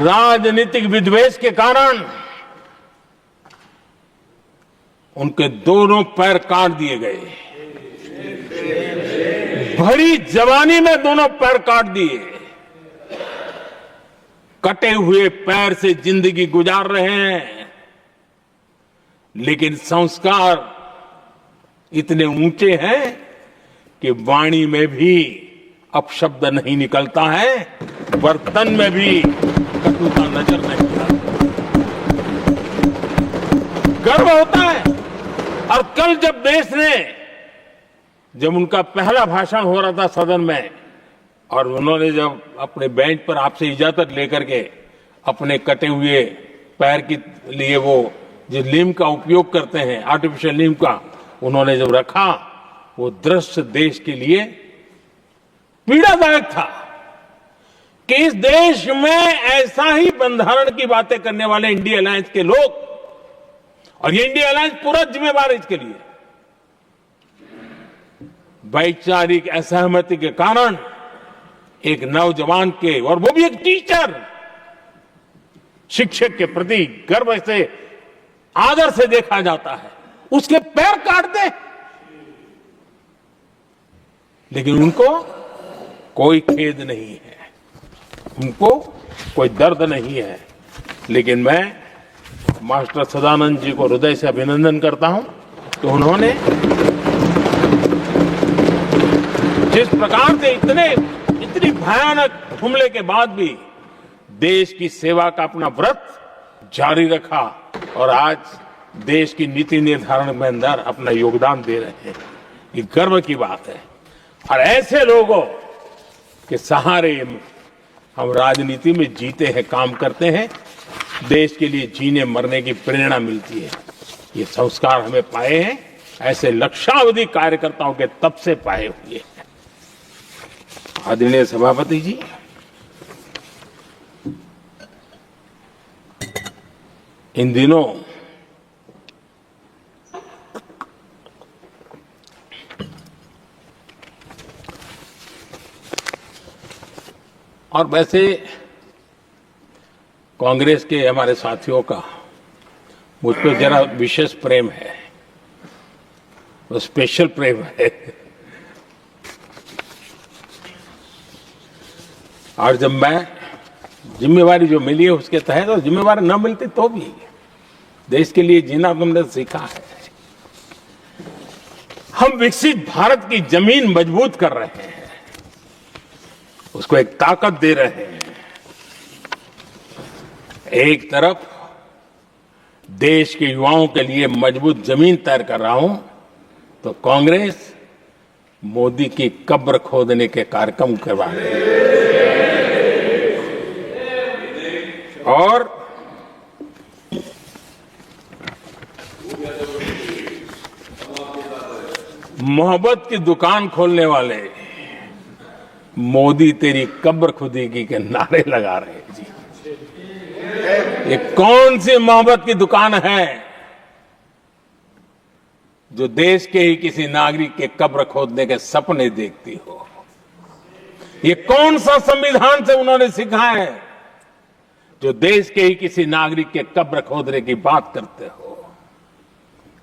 राजनीतिक विद्वेष के कारण उनके दोनों पैर काट दिए गए। भरी जवानी में दोनों पैर काट दिए। कटे हुए पैर से जिंदगी गुजार रहे हैं, लेकिन संस्कार इतने ऊंचे हैं कि वाणी में भी अपशब्द नहीं निकलता है, बर्तन में भी कटुता नजर नहीं आती। गर्व होता है। और कल जब उनका पहला भाषण हो रहा था सदन में, और उन्होंने जब अपने बेंच पर आपसे इजाजत लेकर के अपने कटे हुए पैर के लिए वो जो लीम का उपयोग करते हैं, आर्टिफिशियल लीम का, उन्होंने जब रखा, वो दृश्य देश के लिए पीड़ादायक था कि इस देश में ऐसा ही बंधारण की बातें करने वाले इंडिया अलायंस के लोग, और ये इंडिया अलायंस पूरा जिम्मेवार है इसके लिए, वैचारिक असहमति के कारण एक नौजवान के, और वो भी एक टीचर, शिक्षक के प्रति गर्व से, आदर से देखा जाता है, उसके पैर काट दे, लेकिन उनको कोई खेद नहीं है, उनको कोई दर्द नहीं है। लेकिन मैं मास्टर सदानंद जी को हृदय से अभिनंदन करता हूं कि उन्होंने जिस प्रकार से इतनी भयानक हमले के बाद भी देश की सेवा का अपना व्रत जारी रखा और आज देश की नीति निर्धारण में अंदर अपना योगदान दे रहे हैं। ये गर्व की बात है और ऐसे लोगों के सहारे हम राजनीति में जीते हैं, काम करते हैं, देश के लिए जीने मरने की प्रेरणा मिलती है। ये संस्कार हमें पाए हैं ऐसे लक्षावधि कार्यकर्ताओं के तब से पाए हुए हैं। आदरणीय सभापति जी, इन दिनों और वैसे कांग्रेस के हमारे साथियों का मुझ पर जरा विशेष प्रेम है, वो स्पेशल प्रेम है। और जब मैं जिम्मेवारी जो मिली है उसके तहत, और जिम्मेवारी न मिलती तो भी देश के लिए जीना हमने सीखा है। हम विकसित भारत की जमीन मजबूत कर रहे हैं, उसको एक ताकत दे रहे हैं। एक तरफ देश के युवाओं के लिए मजबूत जमीन तैयार कर रहा हूं, तो कांग्रेस मोदी की कब्र खोदने के कार्यक्रम करवा रही है। और मोहब्बत की दुकान खोलने वाले मोदी तेरी कब्र खुदेगी के नारे लगा रहे हैं जी। ये कौन सी मोहब्बत की दुकान है जो देश के ही किसी नागरिक के कब्र खोदने के सपने देखती हो? ये कौन सा संविधान से उन्होंने सीखा है जो देश के ही किसी नागरिक के कब्र खोदने की बात करते हो?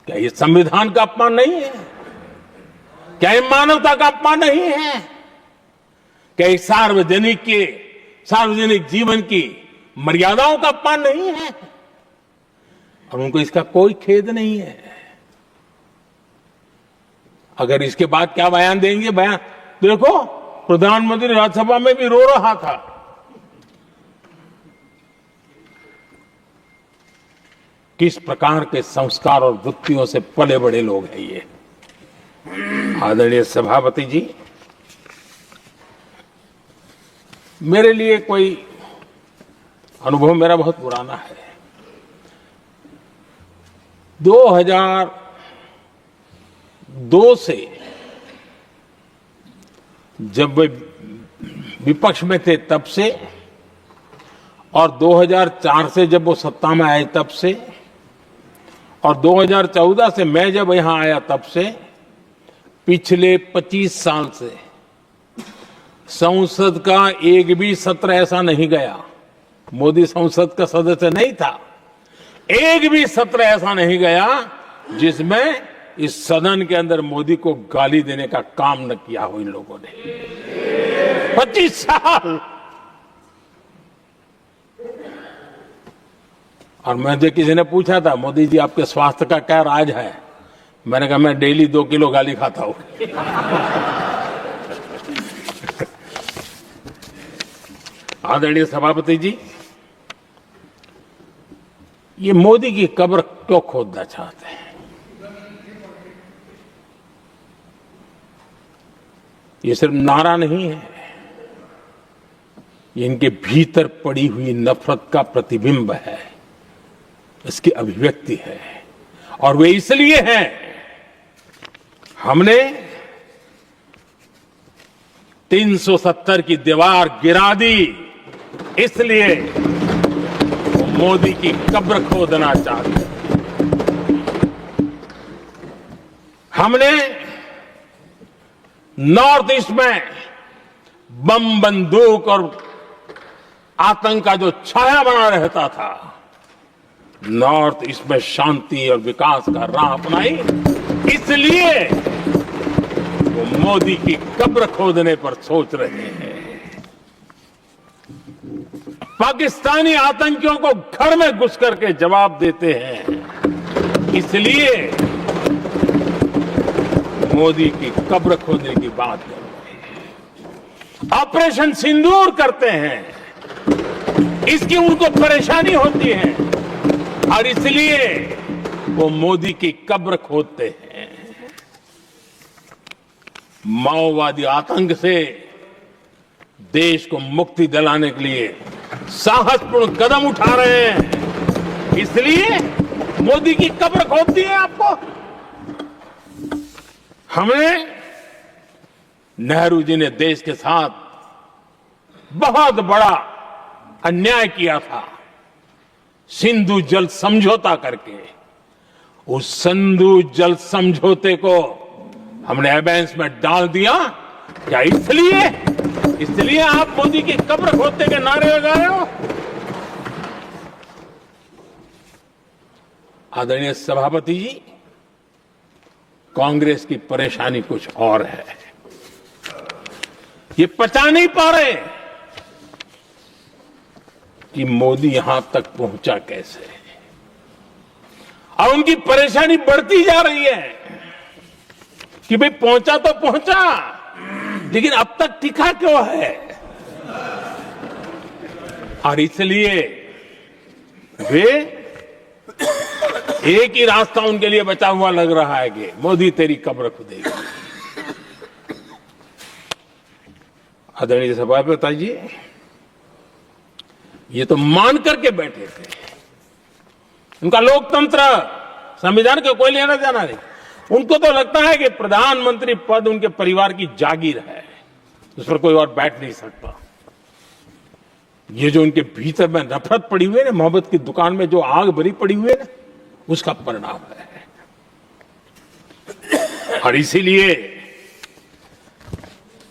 क्या ये संविधान का अपमान नहीं है? क्या ये मानवता का अपमान नहीं है? क्या ये सार्वजनिक जीवन की मर्यादाओं का अपमान नहीं है? और उनको इसका कोई खेद नहीं है। अगर इसके बाद क्या बयान देंगे? बयान देखो, प्रधानमंत्री राज्यसभा में भी रो रहा था। किस प्रकार के संस्कार और वृत्तियों से पले बड़े लोग हैं ये। आदरणीय सभापति जी, मेरे लिए कोई अनुभव मेरा बहुत पुराना है। 2002 से जब वे विपक्ष में थे तब से, और 2004 से जब वो सत्ता में आए तब से, और 2014 से मैं जब यहां आया तब से, पिछले 25 साल से संसद का एक भी सत्र ऐसा नहीं गया, मोदी संसद का सदस्य नहीं था, एक भी सत्र ऐसा नहीं गया जिसमें इस सदन के अंदर मोदी को गाली देने का काम न किया हो इन लोगों ने। 25 साल। और मुझे किसी ने पूछा था, मोदी जी आपके स्वास्थ्य का क्या राज है? मैंने कहा, मैं डेली 2 किलो गाली खाता हूं। आदरणीय सभापति जी, ये मोदी की कब्र क्यों खोदना चाहते हैं? ये सिर्फ नारा नहीं है, ये इनके भीतर पड़ी हुई नफरत का प्रतिबिंब है, इसकी अभिव्यक्ति है। और वे इसलिए हैं, हमने 370 की दीवार गिरा दी, इसलिए वो मोदी की कब्र खोदना चाहते। हमने नॉर्थ ईस्ट में बम, बंदूक और आतंक का जो छाया बना रहता था, नॉर्थ ईस्ट में शांति और विकास का राह अपनाई, इसलिए वो मोदी की कब्र खोदने पर सोच रहे हैं। पाकिस्तानी आतंकियों को घर में घुस करके जवाब देते हैं, इसलिए मोदी की कब्र खोदने की बात कर रहे हैं। ऑपरेशन सिंदूर करते हैं, इसकी उनको परेशानी होती है और इसलिए वो मोदी की कब्र खोदते हैं। माओवादी आतंक से देश को मुक्ति दिलाने के लिए साहसपूर्ण कदम उठा रहे हैं, इसलिए मोदी की कब्र खोदती है आपको। हमने नेहरू जी ने देश के साथ बहुत बड़ा अन्याय किया था, सिंधु जल समझौता करके। उस सिंधु जल समझौते को हमने एबेंस में डाल दिया। क्या इसलिए आप मोदी की कब्र खोदने के नारे लगा रहे हो? आदरणीय सभापति जी, कांग्रेस की परेशानी कुछ और है। ये पचा नहीं पा रहे कि मोदी यहां तक पहुंचा कैसे, और उनकी परेशानी बढ़ती जा रही है कि भाई पहुंचा तो पहुंचा, लेकिन अब तक टिका क्यों है? और इसलिए वे एक ही रास्ता उनके लिए बचा हुआ लग रहा है कि मोदी तेरी कब्र खुदेगी। आदरणीय सभापति जी, ये तो मान करके बैठे थे। उनका लोकतंत्र, संविधान का कोई लेना देना नहीं। उनको तो लगता है कि प्रधानमंत्री पद उनके परिवार की जागीर है, उस पर कोई और बैठ नहीं सकता। ये जो उनके भीतर में नफरत पड़ी हुई है ना, मोहब्बत की दुकान में जो आग भरी पड़ी हुई है ना, उसका परिणाम है। और इसीलिए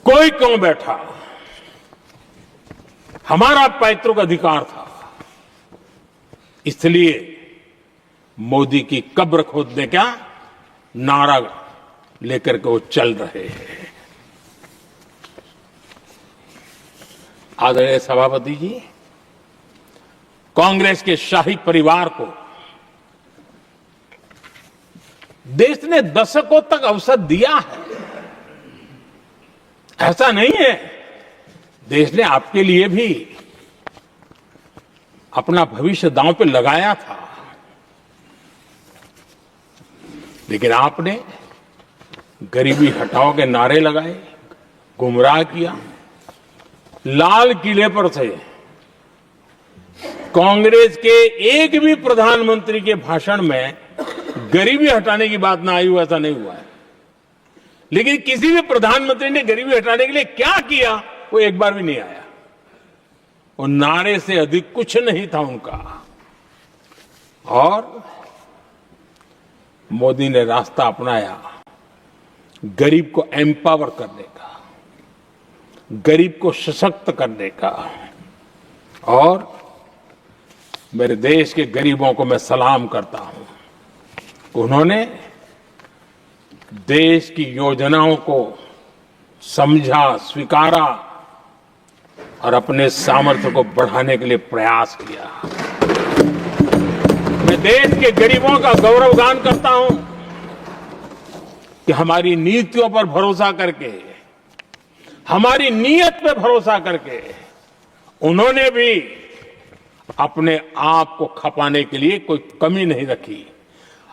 कोई क्यों बैठा, हमारा पैतृक अधिकार था, इसलिए मोदी की कब्र खोदने का नारा लेकर के वो चल रहे हैं। आदरणीय सभापति जी, कांग्रेस के शाही परिवार को देश ने दशकों तक अवसर दिया है। ऐसा नहीं है, देश ने आपके लिए भी अपना भविष्य दांव पे लगाया था, लेकिन आपने गरीबी हटाओ के नारे लगाए, गुमराह किया। लाल किले पर से कांग्रेस के एक भी प्रधानमंत्री के भाषण में गरीबी हटाने की बात ना आई हो, ऐसा नहीं हुआ है। लेकिन किसी भी प्रधानमंत्री ने गरीबी हटाने के लिए क्या किया, वो एक बार भी नहीं आया। और नारे से अधिक कुछ नहीं था उनका। और मोदी ने रास्ता अपनाया गरीब को एम्पावर करने का, गरीब को सशक्त करने का। और मेरे देश के गरीबों को मैं सलाम करता हूं, उन्होंने देश की योजनाओं को समझा, स्वीकारा और अपने सामर्थ्य को बढ़ाने के लिए प्रयास किया। मैं देश के गरीबों का गौरवगान करता हूं कि हमारी नीतियों पर भरोसा करके, हमारी नीयत पे भरोसा करके उन्होंने भी अपने आप को खपाने के लिए कोई कमी नहीं रखी।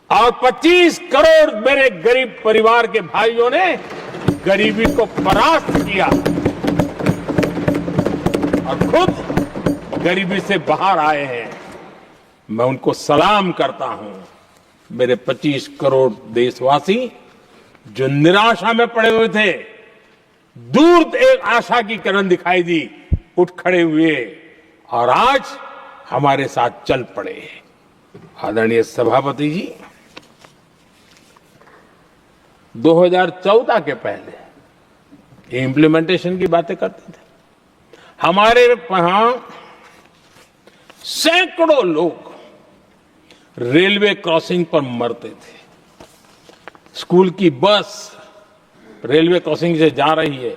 और 25 करोड़ मेरे गरीब परिवार के भाइयों ने गरीबी को परास्त किया और खुद गरीबी से बाहर आए हैं। मैं उनको सलाम करता हूं। मेरे 25 करोड़ देशवासी जो निराशा में पड़े हुए थे, दूर एक आशा की किरण दिखाई दी, उठ खड़े हुए और आज हमारे साथ चल पड़े। आदरणीय सभापति जी, 2014 के पहले ये इम्प्लीमेंटेशन की बातें करते थे। हमारे यहां सैकड़ों लोग रेलवे क्रॉसिंग पर मरते थे। स्कूल की बस रेलवे क्रॉसिंग से जा रही है,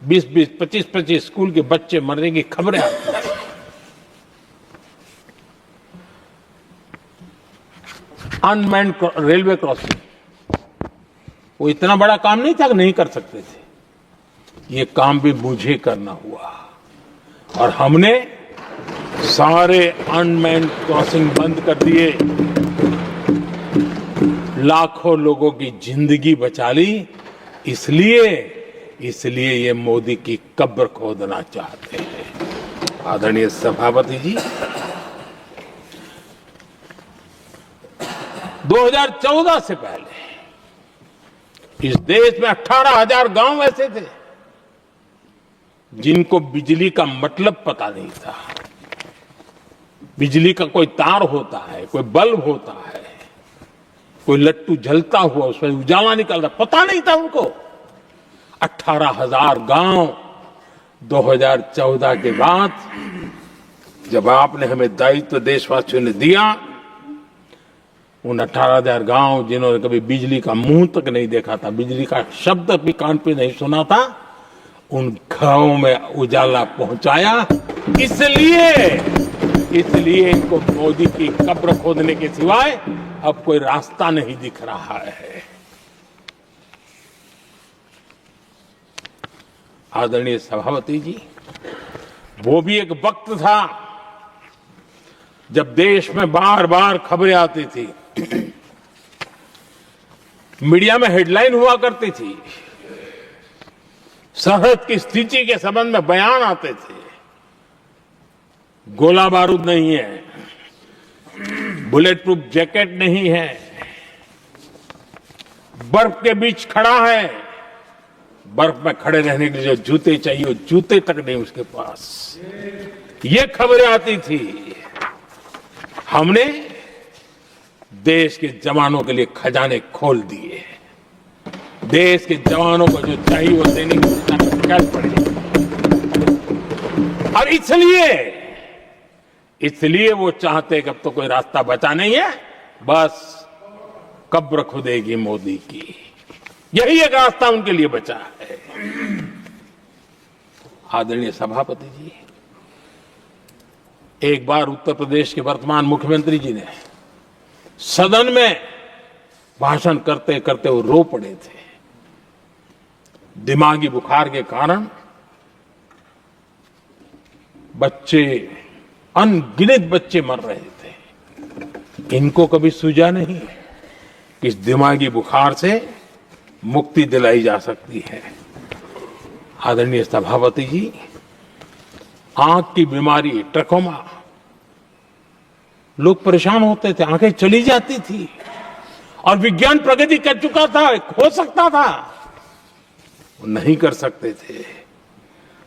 20-20, 25-25 स्कूल के बच्चे मरने की खबरें आती थी। अनमैन्ड रेलवे क्रॉसिंग, वो इतना बड़ा काम नहीं था कि नहीं कर सकते थे। ये काम भी मुझे करना हुआ और हमने सारे अनमैन्ड क्रॉसिंग बंद कर दिए, लाखों लोगों की जिंदगी बचा ली। इसलिए ये मोदी की कब्र खोदना चाहते हैं। आदरणीय सभापति जी, 2014 से पहले इस देश में 18,000 गांव ऐसे थे जिनको बिजली का मतलब पता नहीं था। बिजली का कोई तार होता है, कोई बल्ब होता है, कोई लट्टू जलता हुआ उसमें उजाला निकलता, पता नहीं था उनको। 18,000 गांव 2014 के बाद जब आपने हमें दायित्व देशवासियों ने दिया, उन 18,000 गांव जिन्होंने कभी बिजली का मुंह तक नहीं देखा था, बिजली का शब्द भी कान पे नहीं सुना था, उन घरों में उजाला पहुंचाया। इसलिए इनको मोदी की कब्र खोदने के सिवाय अब कोई रास्ता नहीं दिख रहा है। आदरणीय सभापति जी, वो भी एक वक्त था जब देश में बार बार खबरें आती थी, मीडिया में हेडलाइन हुआ करती थी, सरहद की स्थिति के संबंध में बयान आते थे। गोला बारूद नहीं है, बुलेट प्रूफ जैकेट नहीं है, बर्फ के बीच खड़ा है, बर्फ में खड़े रहने के लिए जो जूते चाहिए वो जूते तक नहीं उसके पास। ये खबरें आती थी। हमने देश के जवानों के लिए खजाने खोल दिए, देश के जवानों को जो चाहिए वो देने की चल पड़ी। और इसलिए वो चाहते कि अब तो कोई रास्ता बचा नहीं है, बस कब्र खुदेगी मोदी की। यही एक रास्ता उनके लिए बचा है। आदरणीय सभापति जी, एक बार उत्तर प्रदेश के वर्तमान मुख्यमंत्री जी ने सदन में भाषण करते करते वो रो पड़े थे। दिमागी बुखार के कारण बच्चे, अनगिनत बच्चे मर रहे थे। इनको कभी सूझा नहीं कि इस दिमागी बुखार से मुक्ति दिलाई जा सकती है। आदरणीय सभापति जी, आंख की बीमारी ट्रकोमा, लोग परेशान होते थे, आंखें चली जाती थी और विज्ञान प्रगति कर चुका था, हो सकता था, वो नहीं कर सकते थे।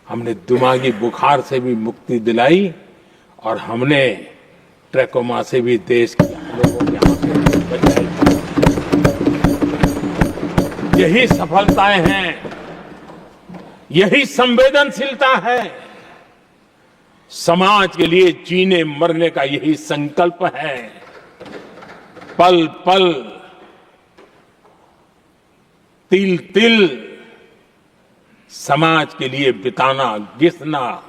हमने दिमागी बुखार से भी मुक्ति दिलाई और हमने ट्रकोमा से भी देश के लोगों की आंखें बचाई। यही सफलताएं हैं, यही संवेदनशीलता है। समाज के लिए जीने मरने का यही संकल्प है। पल पल, तिल तिल समाज के लिए बिताना, घिसना,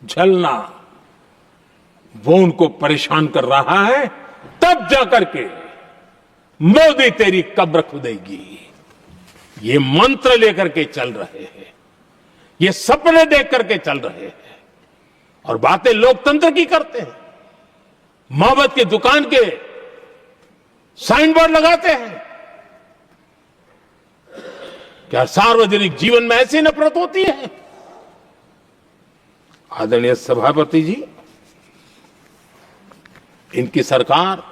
झलना, वो उनको परेशान कर रहा है। तब जाकर के मोदी तेरी कब्र खुदेगी, ये मंत्र लेकर के चल रहे हैं, ये सपने देख करके चल रहे हैं और बातें लोकतंत्र की करते हैं। मोहब्बत की दुकान के साइन बोर्ड लगाते हैं। क्या सार्वजनिक जीवन में ऐसी नफरत होती है? आदरणीय सभापति जी, इनकी सरकार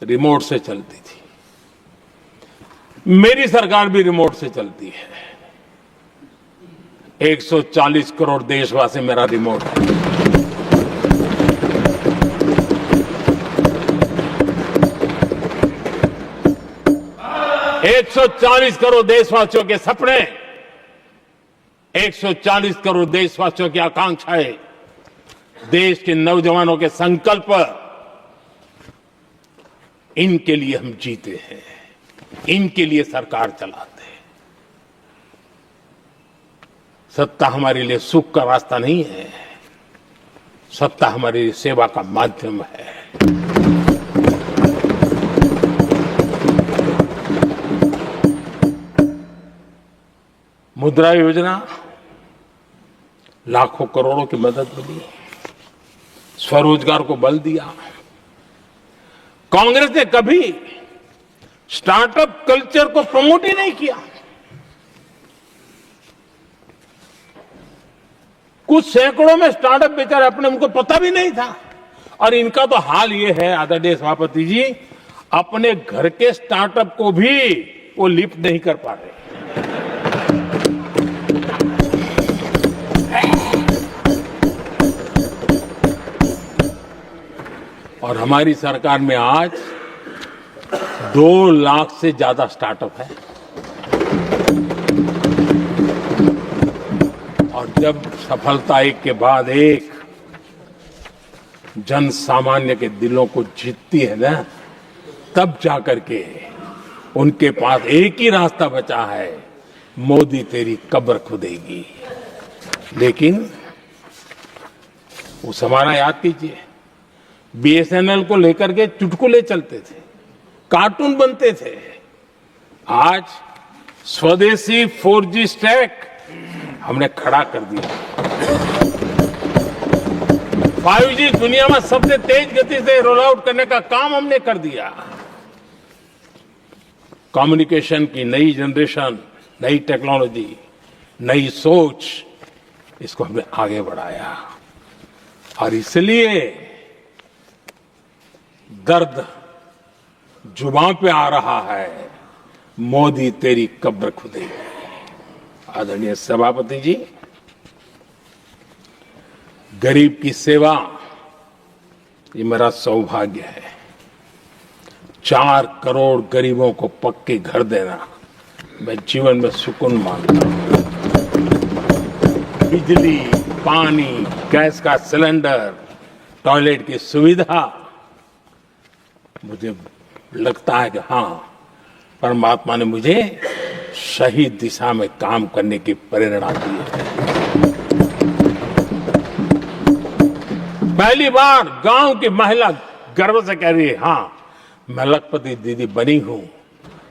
रिमोट से चलती थी, मेरी सरकार भी रिमोट से चलती है। 140 करोड़ देशवासी मेरा रिमोट है। 140 करोड़ देशवासियों के सपने, 140 करोड़ देशवासियों की आकांक्षाएं, देश के नौजवानों के संकल्प, इनके लिए हम जीते हैं, इनके लिए सरकार चलाते हैं। सत्ता हमारे लिए सुख का रास्ता नहीं है, सत्ता हमारे लिए सेवा का माध्यम है। मुद्रा योजना, लाखों करोड़ों की मदद मिली, स्वरोजगार को बल दिया। कांग्रेस ने कभी स्टार्टअप कल्चर को प्रमोट ही नहीं किया। कुछ सैकड़ों में स्टार्टअप बेचारे अपने उनको पता भी नहीं था। और इनका तो हाल ये है आदरणीय सभापति जी, अपने घर के स्टार्टअप को भी वो लिफ्ट नहीं कर पा रहे। और हमारी सरकार में आज 2 लाख से ज्यादा स्टार्टअप है। और जब सफलता एक के बाद एक जन सामान्य के दिलों को जीतती है ना, तब जाकर के उनके पास एक ही रास्ता बचा है, मोदी तेरी कब्र खुदेगी। लेकिन उस हमारा याद कीजिए, बीएसएनएल को लेकर के चुटकुले चलते थे, कार्टून बनते थे। आज स्वदेशी 4G स्टैक हमने खड़ा कर दिया। 5G दुनिया में सबसे तेज गति से रोल आउट करने का काम हमने कर दिया। कम्युनिकेशन की नई जनरेशन, नई टेक्नोलॉजी, नई सोच, इसको हमने आगे बढ़ाया। और इसलिए दर्द जुबान पे आ रहा है, मोदी तेरी कब्र खुदेगी। आदरणीय सभापति जी, गरीब की सेवा ये मेरा सौभाग्य है। 4 करोड़ गरीबों को पक्के घर देना मैं जीवन में सुकून मानता हूं। बिजली, पानी, गैस का सिलेंडर, टॉयलेट की सुविधा, मुझे लगता है कि हाँ, परमात्मा ने मुझे सही दिशा में काम करने की प्रेरणा दी है। पहली बार गांव की महिला गर्व से कह रही है, हाँ मैं लखपति दीदी बनी हूं।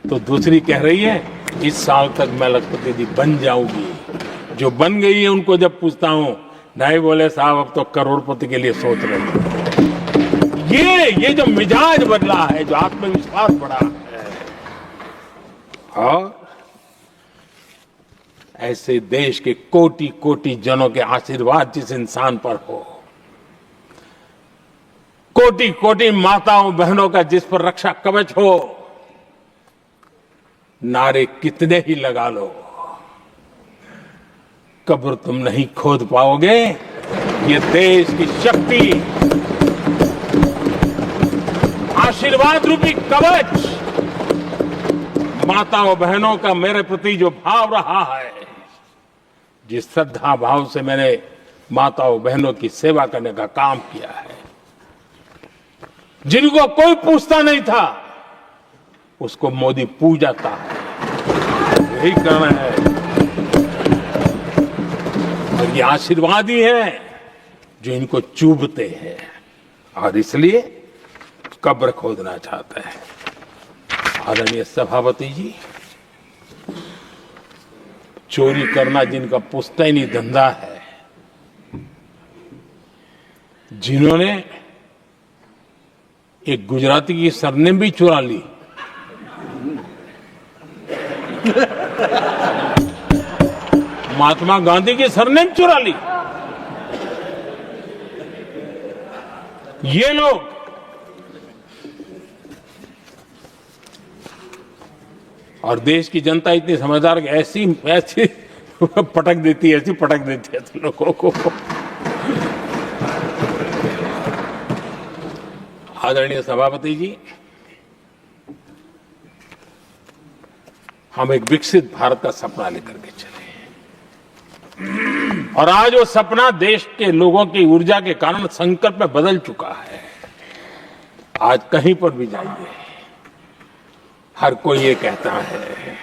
तो दूसरी कह रही है, इस साल तक मैं लखपति दीदी बन जाऊंगी। जो बन गई है उनको जब पूछता हूं, नहीं बोले साहब अब तो करोड़पति के लिए सोच रहे हैं। ये जो मिजाज बदला है, जो आत्मविश्वास बढ़ा है, और ऐसे देश के कोटि कोटि जनों के आशीर्वाद जिस इंसान पर हो, कोटि कोटि माताओं बहनों का जिस पर रक्षा कवच हो, नारे कितने ही लगा लो, कब्र तुम नहीं खोद पाओगे। ये देश की शक्ति, आशीर्वाद रूपी कवच, माताओं बहनों का मेरे प्रति जो भाव रहा है, जिस श्रद्धा भाव से मैंने माताओं बहनों की सेवा करने का काम किया है, जिनको कोई पूछता नहीं था उसको मोदी पूजाता है। यही करना है, और ये आशीर्वाद ही है जो इनको चूभते हैं, और इसलिए कब्र खोदना चाहता है। आदरणीय सभापति जी, चोरी करना जिनका पुश्तैनी धंधा है, जिन्होंने एक गुजराती की सरनेम भी चुरा ली, महात्मा गांधी की सरनेम चुरा ली, ये लोग और देश की जनता इतनी समझदार कि ऐसी पटक देती है, ऐसी पटक देती है तो लोगों को। आदरणीय सभापति जी, हम एक विकसित भारत का सपना लेकर के चले और आज वो सपना देश के लोगों की ऊर्जा के कारण संकल्प में बदल चुका है। आज कहीं पर भी जाइए, हर कोई ये कहता है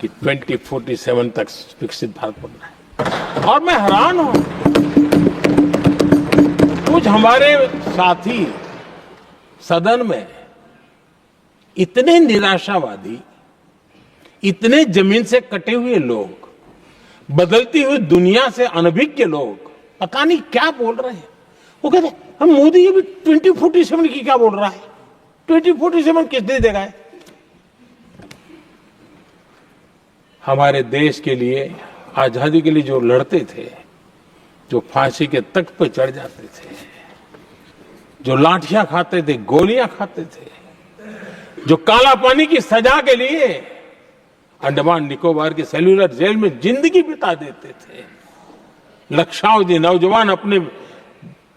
कि 2047 तक विकसित भारत बनना है। और मैं हैरान हूं, कुछ हमारे साथी सदन में इतने निराशावादी, इतने जमीन से कटे हुए लोग, बदलती हुई दुनिया से अनभिज्ञ लोग पता नहीं क्या बोल रहे हैं। वो कहते हैं हम मोदी ये भी 2047 की क्या बोल रहा है, 2047 किसने देगा है? हमारे देश के लिए, आजादी के लिए जो लड़ते थे, जो फांसी के तख्त पर चढ़ जाते थे, जो लाठियां खाते थे, गोलियां खाते थे, जो काला पानी की सजा के लिए अंडमान निकोबार के सेल्यूलर जेल में जिंदगी बिता देते थे, लक्षावधि नौजवान अपने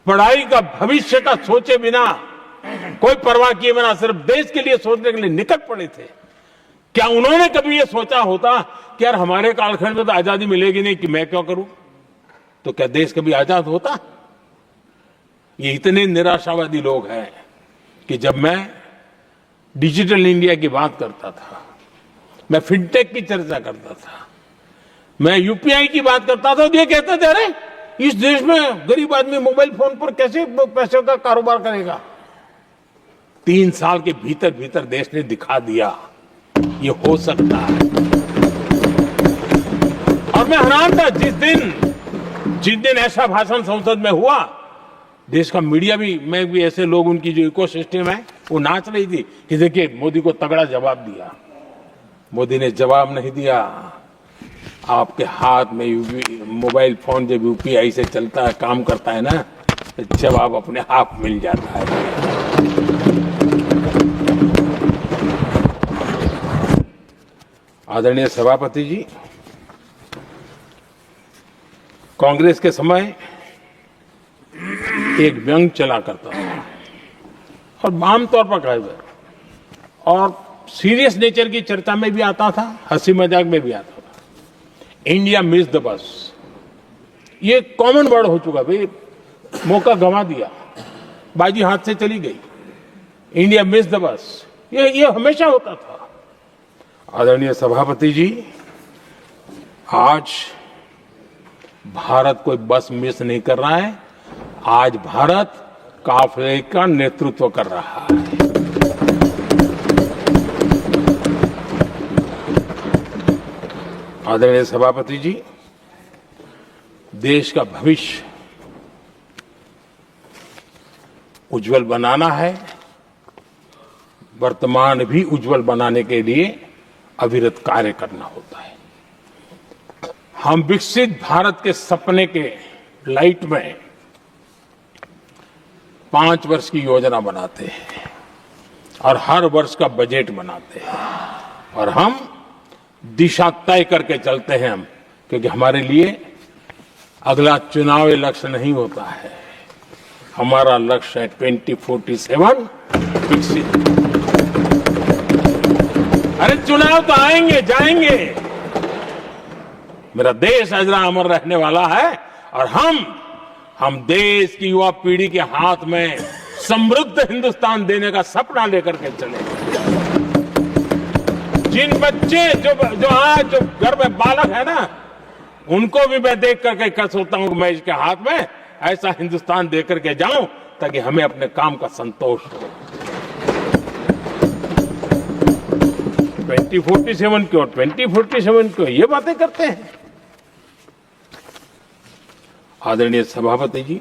पढ़ाई का, भविष्य का सोचे बिना, कोई परवाह किए बिना सिर्फ देश के लिए सोचने के लिए निकल पड़े थे। क्या उन्होंने कभी ये सोचा होता कि यार हमारे कालखंड में तो आजादी मिलेगी नहीं, कि मैं क्यों करूं? तो क्या देश कभी आजाद होता? ये इतने निराशावादी लोग हैं कि जब मैं डिजिटल इंडिया की बात करता था, मैं फिनटेक की चर्चा करता था, मैं यूपीआई की बात करता था, तो ये कहते थे अरे इस देश में गरीब आदमी मोबाइल फोन पर कैसे पैसों का कारोबार करेगा? 3 साल के भीतर भीतर देश ने दिखा दिया ये हो सकता है। और मैं हैरान था जिस दिन ऐसा भाषण संसद में हुआ, देश का मीडिया भी, मैं भी, ऐसे लोग, उनकी जो इकोसिस्टम है वो नाच रही थी कि देखिए मोदी को तगड़ा जवाब दिया। मोदी ने जवाब नहीं दिया। आपके हाथ में मोबाइल फोन जब यूपीआई से चलता है, काम करता है ना, तो जवाब अपने आप मिल जाता है। आदरणीय सभापति जी, कांग्रेस के समय एक व्यंग चला करता था और आमतौर पर कहा और सीरियस नेचर की चर्चा में भी आता था, हंसी मजाक में भी आता था। इंडिया मिस द बस, ये कॉमन वर्ड हो चुका भाई, मौका गंवा दिया, बाजी हाथ से चली गई। इंडिया मिस द बस, ये हमेशा होता था। आदरणीय सभापति जी, आज भारत कोई बस मिस नहीं कर रहा है, आज भारत काफिले का नेतृत्व कर रहा है। आदरणीय सभापति जी, देश का भविष्य उज्जवल बनाना है, वर्तमान भी उज्जवल बनाने के लिए अविरत कार्य करना होता है। हम विकसित भारत के सपने के लाइट में 5 वर्ष की योजना बनाते हैं और हर वर्ष का बजट बनाते हैं और हम दिशा तय करके चलते हैं हम, क्योंकि हमारे लिए अगला चुनावी लक्ष्य नहीं होता है, हमारा लक्ष्य है 2047 विकसित। अरे चुनाव तो आएंगे जाएंगे, मेरा देश अजरा अमर रहने वाला है और हम देश की युवा पीढ़ी के हाथ में समृद्ध हिंदुस्तान देने का सपना लेकर के चले। जिन बच्चे जो आज जो घर में बालक है ना, उनको भी मैं देख करके कर सोचता हूं कि मैं इसके हाथ में ऐसा हिंदुस्तान दे करके जाऊं ताकि हमें अपने काम का संतोष हो। 2047 क्यों, 2047 क्यों, ये बातें करते हैं। आदरणीय सभापति जी,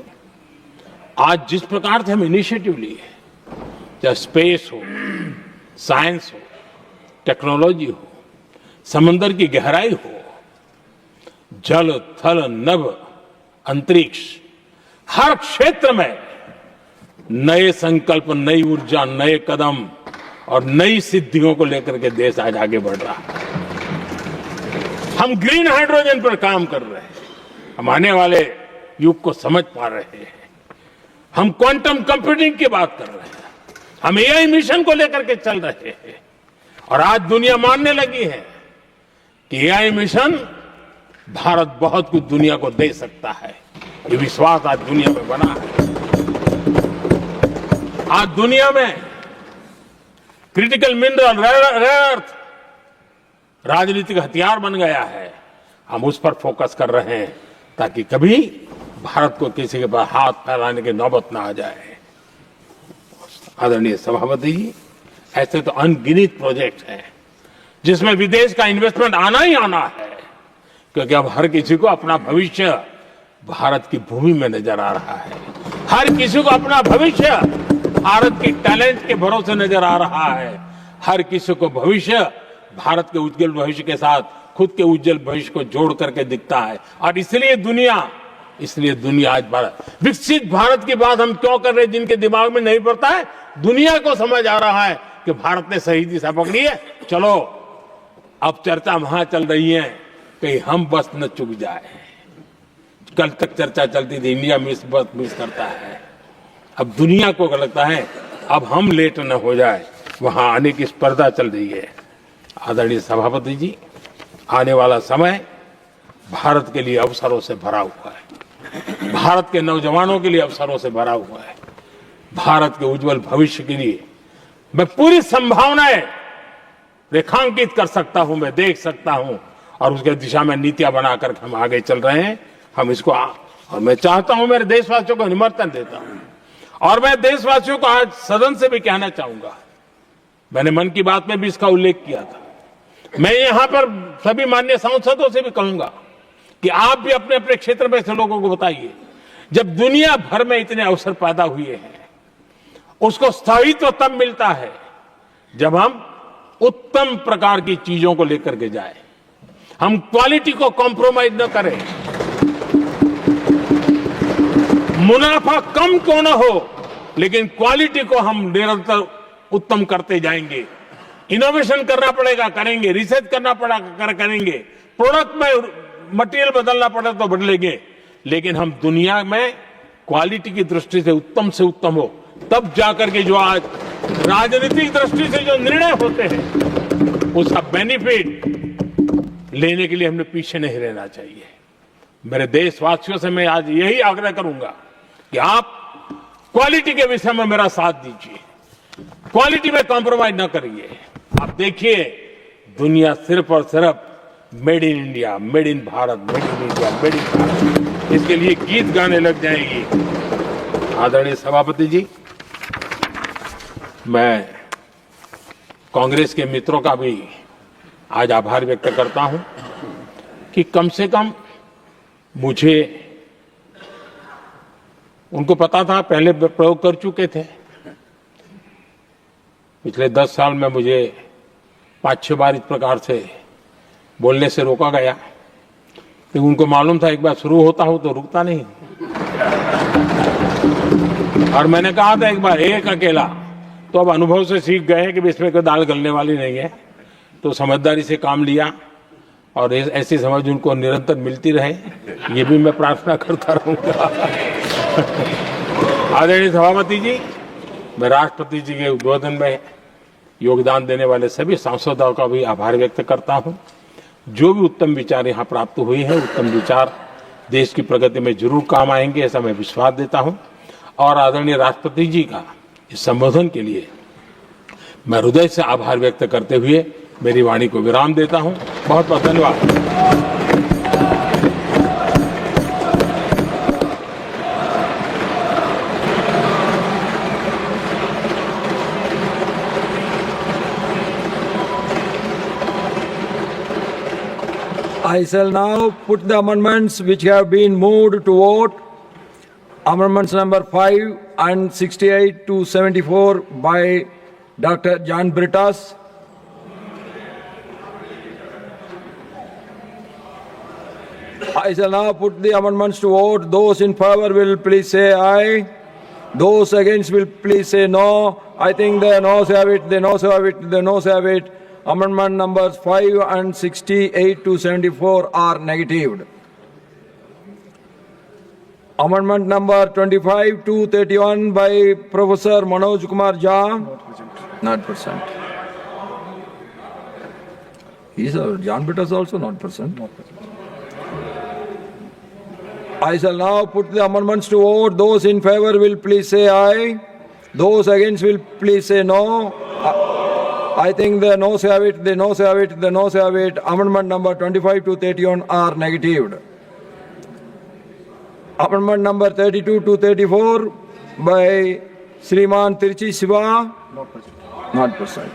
आज जिस प्रकार से हम इनिशिएटिव लिए, चाहे स्पेस हो, साइंस हो, टेक्नोलॉजी हो, समंदर की गहराई हो, जल थल नभ अंतरिक्ष, हर क्षेत्र में नए संकल्प, नई ऊर्जा, नए कदम और नई सिद्धियों को लेकर के देश आज आगे बढ़ रहा है। हम ग्रीन हाइड्रोजन पर काम कर रहे हैं। हम आने वाले युग को समझ पा रहे हैं। हम क्वांटम कंप्यूटिंग की बात कर रहे हैं। हम एआई मिशन को लेकर के चल रहे हैं और आज दुनिया मानने लगी है कि एआई मिशन भारत बहुत कुछ दुनिया को दे सकता है। ये विश्वास आज दुनिया में बना है। आज दुनिया में क्रिटिकल मिनरल रेयर अर्थ राजनीतिक हथियार बन गया है। हम उस पर फोकस कर रहे हैं ताकि कभी भारत को किसी के पास हाथ फैलाने की नौबत ना आ जाए। आदरणीय सभापति जी, ऐसे तो अनगिनत प्रोजेक्ट हैं जिसमें विदेश का इन्वेस्टमेंट आना ही आना है, क्योंकि अब हर किसी को अपना भविष्य भारत की भूमि में नजर आ रहा है। हर किसी को अपना भविष्य भारत की टैलेंट के भरोसे नजर आ रहा है। हर किसी को भविष्य भारत के उज्जवल भविष्य के साथ खुद के उज्जवल भविष्य को जोड़ करके दिखता है। और इसलिए दुनिया आज भारत विकसित भारत की बात हम क्यों कर रहे हैं, जिनके दिमाग में नहीं पड़ता है, दुनिया को समझ आ रहा है कि भारत ने सही दिशा पकड़ी है। चलो अब चर्चा वहां चल रही है कहीं हम बस न चुक जाए। कल तक चर्चा चलती थी इंडिया मिस करता है। अब दुनिया को लगता है अब हम लेट न हो जाए, वहां आने की स्पर्धा चल रही है। आदरणीय सभापति जी, आने वाला समय भारत के लिए अवसरों से भरा हुआ है। भारत के नौजवानों के लिए अवसरों से भरा हुआ है। भारत के उज्जवल भविष्य के लिए मैं पूरी संभावनाएं रेखांकित कर सकता हूं, मैं देख सकता हूं और उसके दिशा में नीतियां बनाकर हम आगे चल रहे हैं। हम इसको और मैं चाहता हूं, मेरे देशवासियों को निमंत्रण देता हूं और मैं देशवासियों को आज सदन से भी कहना चाहूंगा, मैंने मन की बात में भी इसका उल्लेख किया था। मैं यहां पर सभी माननीय सांसदों से भी कहूंगा कि आप भी अपने अपने क्षेत्र में से लोगों को बताइए, जब दुनिया भर में इतने अवसर पैदा हुए हैं, उसको स्थायित्व तब मिलता है जब हम उत्तम प्रकार की चीजों को लेकर के जाए। हम क्वालिटी को कॉम्प्रोमाइज न करें। मुनाफा कम क्यों न हो, लेकिन क्वालिटी को हम निरंतर उत्तम करते जाएंगे। इनोवेशन करना पड़ेगा, करेंगे। रिसर्च करना पड़ेगा, करेंगे। प्रोडक्ट में मटेरियल बदलना पड़े तो बदलेंगे, लेकिन हम दुनिया में क्वालिटी की दृष्टि से उत्तम हो, तब जाकर के जो आज राजनीतिक दृष्टि से जो निर्णय होते हैं उसका बेनिफिट लेने के लिए हमने पीछे नहीं रहना चाहिए। मेरे देशवासियों से मैं आज यही आग्रह करूंगा कि आप क्वालिटी के विषय में मेरा साथ दीजिए, क्वालिटी में कॉम्प्रोमाइज न करिए। आप देखिए, दुनिया सिर्फ और सिर्फ made in India, made in Bharat, made in India, made in Bharat, इसके लिए गीत गाने लग जाएगी। आदरणीय सभापति जी, मैं कांग्रेस के मित्रों का भी आज आभार व्यक्त करता हूं कि कम से कम मुझे, उनको पता था, पहले प्रयोग कर चुके थे। पिछले 10 साल में मुझे 5-6 बार इस प्रकार से बोलने से रोका गया, लेकिन उनको मालूम था एक बार शुरू होता हूं तो रुकता नहीं। और मैंने कहा था एक बार एक अकेला, तो अब अनुभव से सीख गए हैं कि इसमें कोई दाल गलने वाली नहीं है, तो समझदारी से काम लिया और ऐसी समझ उनको निरंतर मिलती रहे, ये भी मैं प्रार्थना करता रहूंगा। आदरणीय सभापति जी, मैं राष्ट्रपति जी के उद्बोधन में योगदान देने वाले सभी सांसदों का भी आभार व्यक्त करता हूं। जो भी उत्तम विचार यहां प्राप्त हुए हैं, उत्तम विचार देश की प्रगति में जरूर काम आएंगे, ऐसा मैं विश्वास देता हूं। और आदरणीय राष्ट्रपति जी का इस संबोधन के लिए मैं हृदय से आभार व्यक्त करते हुए मेरी वाणी को विराम देता हूं। बहुत बहुत धन्यवाद। I shall now put the amendments which have been moved to vote. Amendments number 5 and 68 to 74 by Dr. John Brittas. I shall now put the amendments to vote. Those in favor will please say aye. Those against will please say no. I think the noes have it, the noes have it, the noes have it. Amendment numbers 5 and 68 to 74 are negatived. Amendment number 25 to 31 by Professor Manoj Kumar Jha. Not present. John Bitter is also not present. I shall now put the amendments to vote. Those in favor will please say aye. Those against will please say no. I think the noes have it, the noes have it, the noes have it. Amendment number 25 to 31 are negatived. Amendment number 32 to 34 by Sriman Tiruchi Siva. Not present.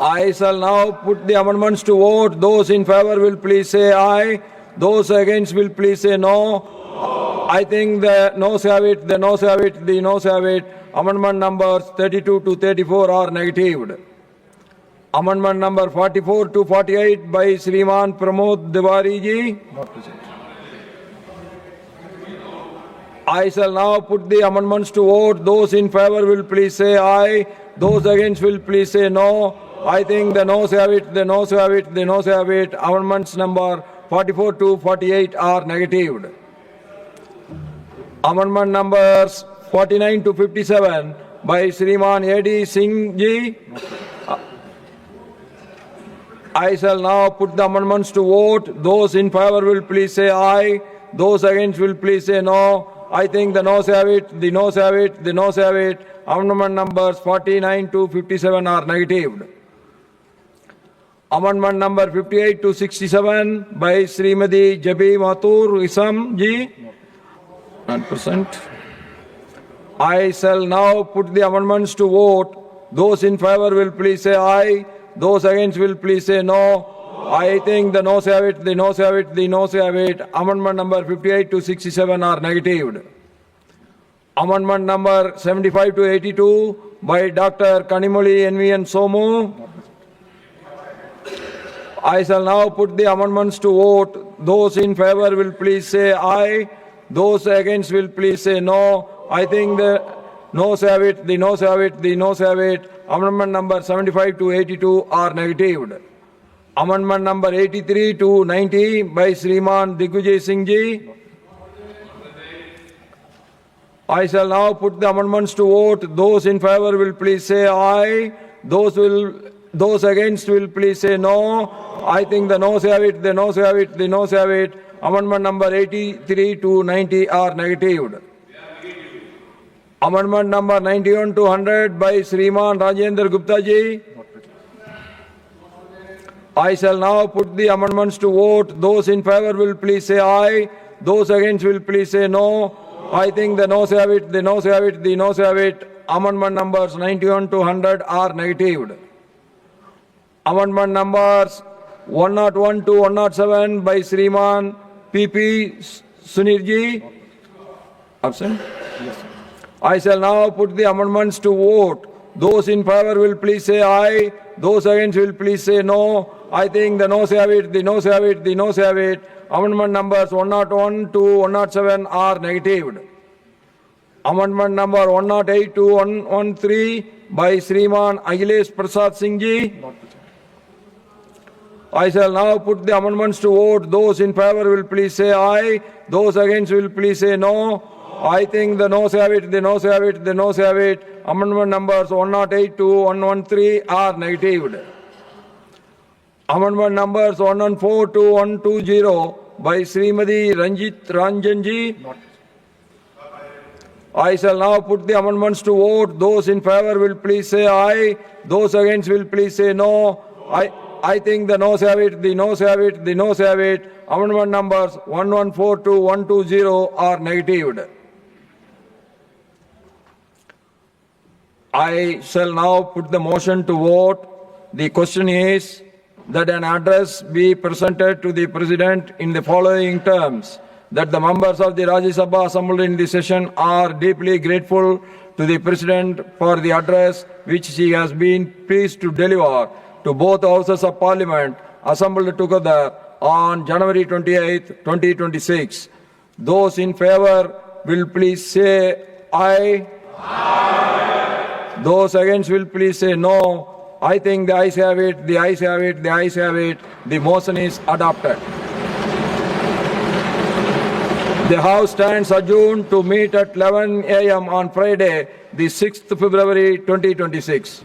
I shall now put the amendments to vote. Those in favor will please say aye. Those against will please say no. I think the noes have it, the noes have it, the noes have it. Amendment numbers 32 to 34 are negatived. Amendment number 44 to 48 by Sriman Pramod Tiwari ji. I shall now put the amendments to vote. Those in favor will please say aye. Those against will please say no. I think the noes have it, the noes have it, the noes have it. Amendments number 44 to 48 are negatived. Amendment numbers 49 to 57 by Sriman A.D. Singh ji. I shall now put the amendments to vote. Those in favor will please say aye. Those against will please say no. I think the noes have it, the noes have it, the noes have it. Amendment numbers 49 to 57 are negatived. Amendment number 58 to 67 by Srimati Jabi Mathur Isam ji. Not present. I shall now put the amendments to vote. Those in favor will please say aye. Those against will please say no. I think the noes have it, the noes have it, the noes have it. Amendment number 58 to 67 are negatived. Amendment number 75 to 82 by Dr. Kanimoli NVN Somu. I shall now put the amendments to vote. Those in favor will please say aye. Those against will please say no. I think the noes have it, the noes have it, the noes have it. Amendment number 75 to 82 are negatived. Amendment number 83 to 90 by Sriman Digvijay Singh ji. I shall now put the amendments to vote. Those in favor will please say aye. Those against will please say no. I think the noes have it, the noes have it, the noes have it. Amendment number 83 to 90 are negatived. Amendment number 91 to 100 by Sriman Rajendra Gupta ji. I shall now put the amendments to vote. Those in favor will please say aye. Those against will please say no. I think the noes have it, the noes have it, the noes have it. Amendment numbers 91 to 100 are negatived. Amendment numbers 101 to 107 by Sriman P.P. Sunirji. Absent? Yes. I shall now put the amendments to vote. Those in favor will please say aye. Those against will please say no. I think the noes have it, the noes have it, the noes have it. Amendment numbers 101 to 107 are negatived. Amendment number 108 to 113 by Sriman Akhilesh Prasad Singh ji. I shall now put the amendments to vote. Those in favor will please say aye. Those against will please say no. I think the noes have it, the noes have it, the noes have it. Amendment numbers 108 to 113 are negatived. Amendment numbers 114 to 120 by Srimati Ranjit Ranjan ji. I shall now put the amendments to vote. Those in favor will please say aye. Those against will please say no. I think the noes have it, the noes have it, the noes have it. Amendment numbers 114 to 120 are negatived. I shall now put the motion to vote. The question is that an address be presented to the President in the following terms: that the members of the Rajya Sabha assembled in this session are deeply grateful to the President for the address which he has been pleased to deliver to both houses of Parliament assembled together on January 28, 2026. Those in favor will please say aye. Aye. Those against will please say no. I think the ayes have it, the ayes have it, the ayes have it. The motion is adopted. The House stands adjourned to meet at 11 a.m. on Friday, the 6th February 2026.